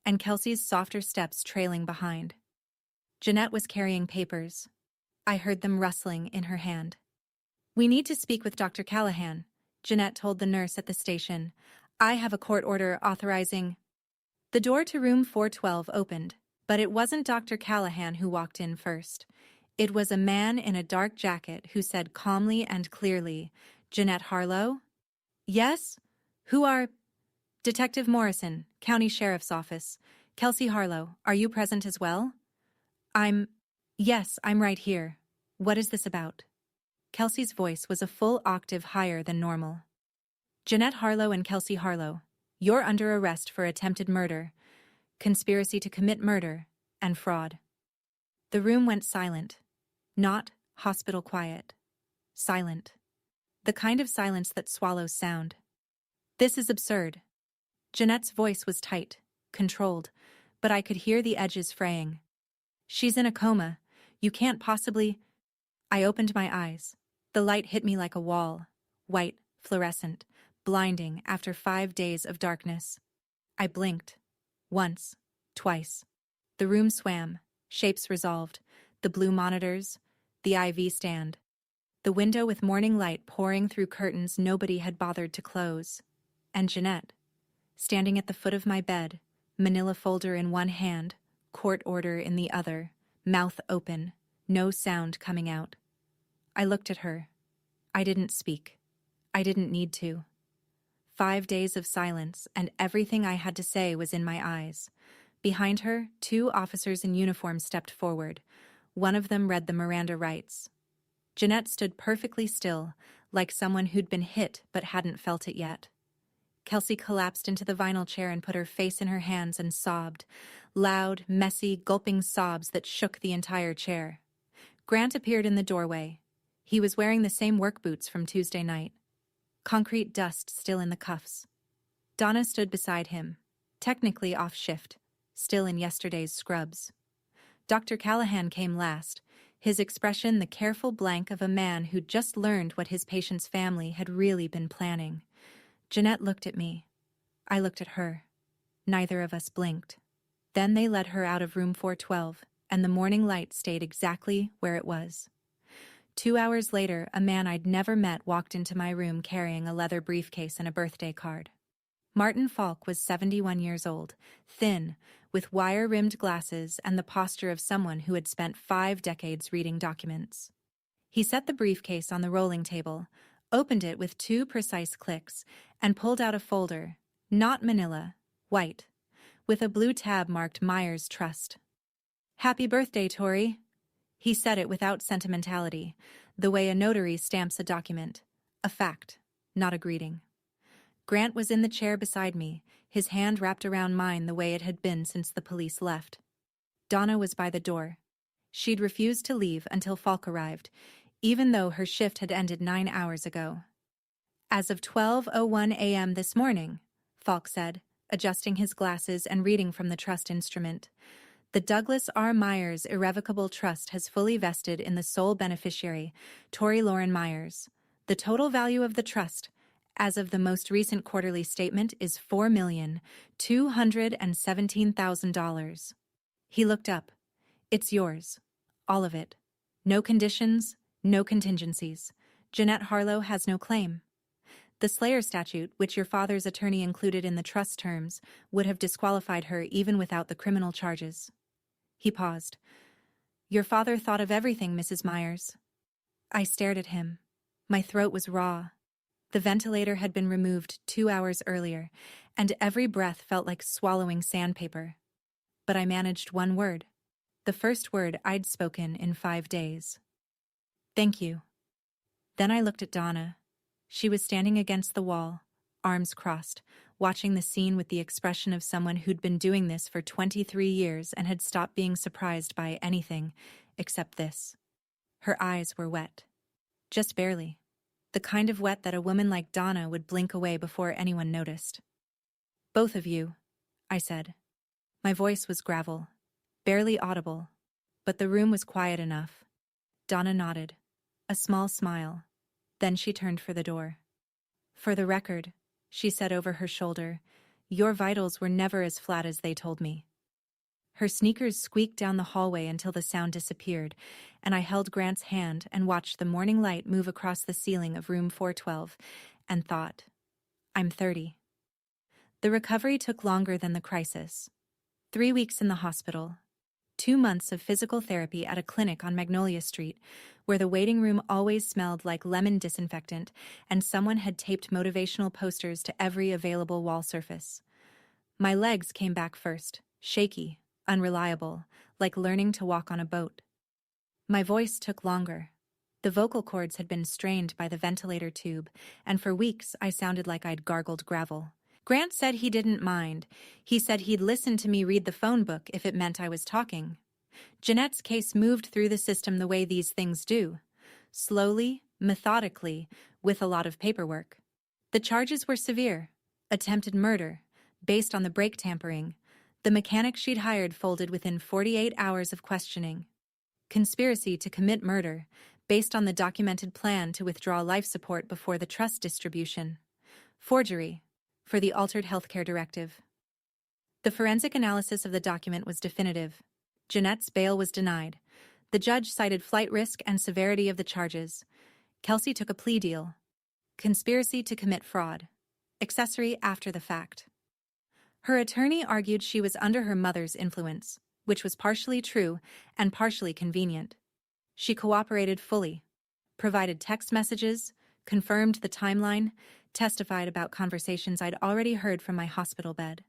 and Kelsey's softer steps trailing behind. Jeanette was carrying papers. I heard them rustling in her hand. "We need to speak with Dr. Callahan," Jeanette told the nurse at the station. "I have a court order authorizing—" The door to room 412 opened, but it wasn't Dr. Callahan who walked in first. It was a man in a dark jacket who said calmly and clearly, "Jeanette Harlow?" "Yes? Who are—" "Detective Morrison, County Sheriff's Office. Kelsey Harlow, are you present as well?" "Yes, I'm right here. What is this about?" Kelsey's voice was a full octave higher than normal. "Jeanette Harlow and Kelsey Harlow, you're under arrest for attempted murder, conspiracy to commit murder, and fraud." The room went silent. Not hospital quiet. Silent. The kind of silence that swallows sound. "This is absurd." Jeanette's voice was tight, controlled, but I could hear the edges fraying. "She's in a coma. You can't possibly—" I opened my eyes. The light hit me like a wall. White, fluorescent, blinding after 5 days of darkness. I blinked. Once. Twice. The room swam. Shapes resolved. The blue monitors. The IV stand. The window with morning light pouring through curtains nobody had bothered to close. And Jeanette, standing at the foot of my bed, manila folder in one hand, court order in the other, mouth open, no sound coming out. I looked at her. I didn't speak. I didn't need to. 5 days of silence, and everything I had to say was in my eyes. Behind her, 2 officers in uniform stepped forward. One of them read the Miranda rights. Jeanette stood perfectly still, like someone who'd been hit but hadn't felt it yet. Kelsey collapsed into the vinyl chair and put her face in her hands and sobbed. Loud, messy, gulping sobs that shook the entire chair. Grant appeared in the doorway. He was wearing the same work boots from Tuesday night. Concrete dust still in the cuffs. Donna stood beside him, technically off shift, still in yesterday's scrubs. Dr. Callahan came last, his expression the careful blank of a man who'd just learned what his patient's family had really been planning. Jeanette looked at me. I looked at her. Neither of us blinked. Then they led her out of room 412, and the morning light stayed exactly where it was. 2 hours later, a man I'd never met walked into my room carrying a leather briefcase and a birthday card. Martin Falk was 71 years old, thin, with wire-rimmed glasses and the posture of someone who had spent 5 decades reading documents. He set the briefcase on the rolling table, opened it with 2 precise clicks, and pulled out a folder, not manila, white, with a blue tab marked Myers Trust. "Happy birthday, Tori." He said it without sentimentality, the way a notary stamps a document, a fact, not a greeting. Grant was in the chair beside me, his hand wrapped around mine the way it had been since the police left. Donna was by the door. She'd refused to leave until Falk arrived, even though her shift had ended 9 hours ago. "As of 12:01 a.m. this morning," Falk said, adjusting his glasses and reading from the trust instrument. "The Douglas R. Myers Irrevocable Trust has fully vested in the sole beneficiary, Tori Lauren Myers. The total value of the trust, as of the most recent quarterly statement, is $4,217,000. He looked up. "It's yours. All of it. No conditions, no contingencies. Jeanette Harlow has no claim. The Slayer statute, which your father's attorney included in the trust terms, would have disqualified her even without the criminal charges." He paused. "Your father thought of everything, Mrs. Myers." I stared at him. My throat was raw. The ventilator had been removed 2 hours earlier, and every breath felt like swallowing sandpaper. But I managed one word. The first word I'd spoken in 5 days. "Thank you." Then I looked at Donna. She was standing against the wall, arms crossed, watching the scene with the expression of someone who'd been doing this for 23 years and had stopped being surprised by anything except this. Her eyes were wet. Just barely. The kind of wet that a woman like Donna would blink away before anyone noticed. "Both of you," I said. My voice was gravel, barely audible, but the room was quiet enough. Donna nodded, a small smile. Then she turned for the door. "For the record," she said over her shoulder, "your vitals were never as flat as they told me." Her sneakers squeaked down the hallway until the sound disappeared, and I held Grant's hand and watched the morning light move across the ceiling of room 412, and thought, I'm 30. The recovery took longer than the crisis. 3 weeks in the hospital, 2 months of physical therapy at a clinic on Magnolia Street, where the waiting room always smelled like lemon disinfectant, and someone had taped motivational posters to every available wall surface. My legs came back first, shaky, unreliable, like learning to walk on a boat. My voice took longer. The vocal cords had been strained by the ventilator tube, and for weeks I sounded like I'd gargled gravel. Grant said he didn't mind. He said he'd listen to me read the phone book if it meant I was talking. Jeanette's case moved through the system the way these things do. Slowly, methodically, with a lot of paperwork. The charges were severe. Attempted murder, based on the brake tampering. The mechanic she'd hired folded within 48 hours of questioning. Conspiracy to commit murder, based on the documented plan to withdraw life support before the trust distribution. Forgery, for the altered healthcare directive. The forensic analysis of the document was definitive. Jeanette's bail was denied. The judge cited flight risk and severity of the charges. Kelsey took a plea deal. Conspiracy to commit fraud. Accessory after the fact. Her attorney argued she was under her mother's influence, which was partially true and partially convenient. She cooperated fully, provided text messages, confirmed the timeline, testified about conversations I'd already heard from my hospital bed.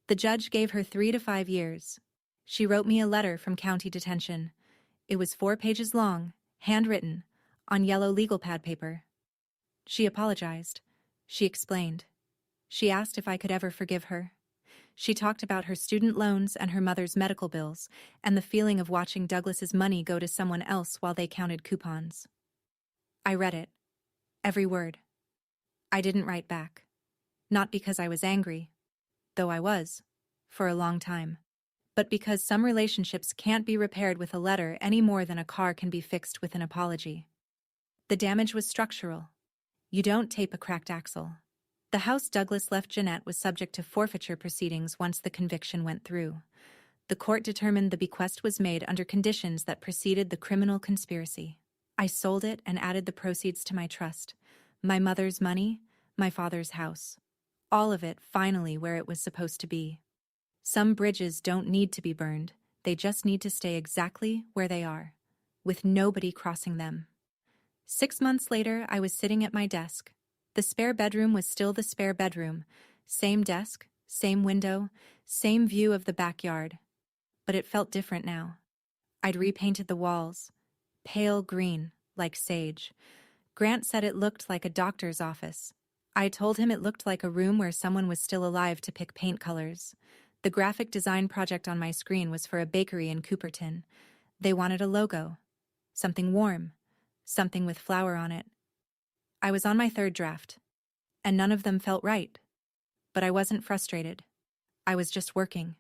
The judge gave her 3 to 5 years. She wrote me a letter from county detention. It was 4 pages long, handwritten, on yellow legal pad paper. She apologized. She explained. She asked if I could ever forgive her. She talked about her student loans and her mother's medical bills, and the feeling of watching Douglas's money go to someone else while they counted coupons. I read it. Every word. I didn't write back. Not because I was angry, though I was, for a long time, but because some relationships can't be repaired with a letter any more than a car can be fixed with an apology. The damage was structural. You don't tape a cracked axle. The house Douglas left Jeanette was subject to forfeiture proceedings once the conviction went through. The court determined the bequest was made under conditions that preceded the criminal conspiracy. I sold it and added the proceeds to my trust. My mother's money, my father's house. All of it finally where it was supposed to be. Some bridges don't need to be burned, they just need to stay exactly where they are, with nobody crossing them. 6 months later, I was sitting at my desk. The spare bedroom was still the spare bedroom. Same desk, same window, same view of the backyard. But it felt different now. I'd repainted the walls. Pale green, like sage. Grant said it looked like a doctor's office. I told him it looked like a room where someone was still alive to pick paint colors. The graphic design project on my screen was for a bakery in Cooperton. They wanted a logo. Something warm. Something with flour on it. I was on my 3rd draft, and none of them felt right. But I wasn't frustrated. I was just working.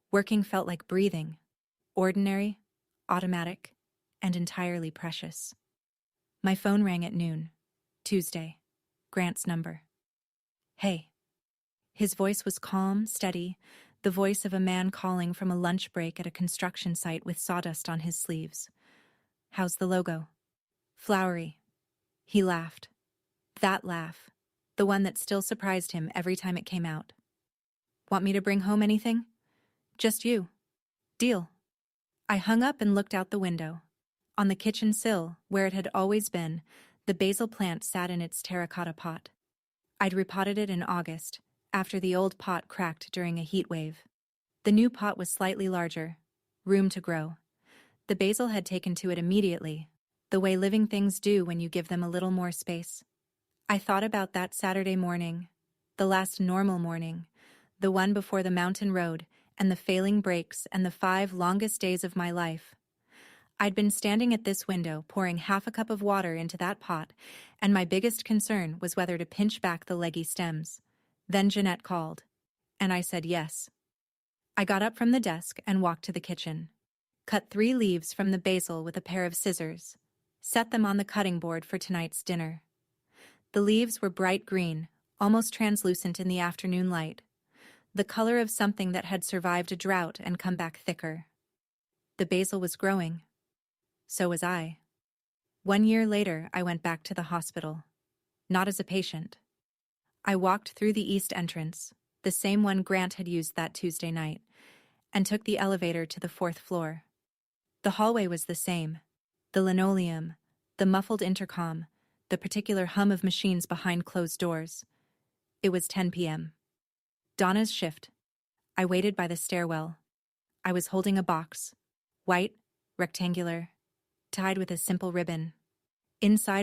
Working felt like breathing. Ordinary, automatic, and entirely precious. My phone rang at noon. Tuesday. Grant's number. Hey. His voice was calm, steady, the voice of a man calling from a lunch break at a construction site with sawdust on his sleeves. How's the logo? Flowery. He laughed. That laugh. The one that still surprised him every time it came out. Want me to bring home anything? Just you. Deal. I hung up and looked out the window. On the kitchen sill, where it had always been, the basil plant sat in its terracotta pot. I'd repotted it in August, after the old pot cracked during a heat wave. The new pot was slightly larger. Room to grow. The basil had taken to it immediately, the way living things do when you give them a little more space. I thought about that Saturday morning, the last normal morning, the one before the mountain road and the failing brakes and the 5 longest days of my life. I'd been standing at this window pouring half a cup of water into that pot, and my biggest concern was whether to pinch back the leggy stems. Then Jeanette called, and I said yes. I got up from the desk and walked to the kitchen. Cut 3 leaves from the basil with a pair of scissors. Set them on the cutting board for tonight's dinner. The leaves were bright green, almost translucent in the afternoon light. The color of something that had survived a drought and come back thicker. The basil was growing. So was I. 1 year later, I went back to the hospital. Not as a patient. I walked through the east entrance, the same one Grant had used that Tuesday night, and took the elevator to the 4th floor. The hallway was the same. The linoleum, the muffled intercom, the particular hum of machines behind closed doors. It was 10 p.m. Donna's shift. I waited by the stairwell. I was holding a box. White, rectangular, tied with a simple ribbon. Inside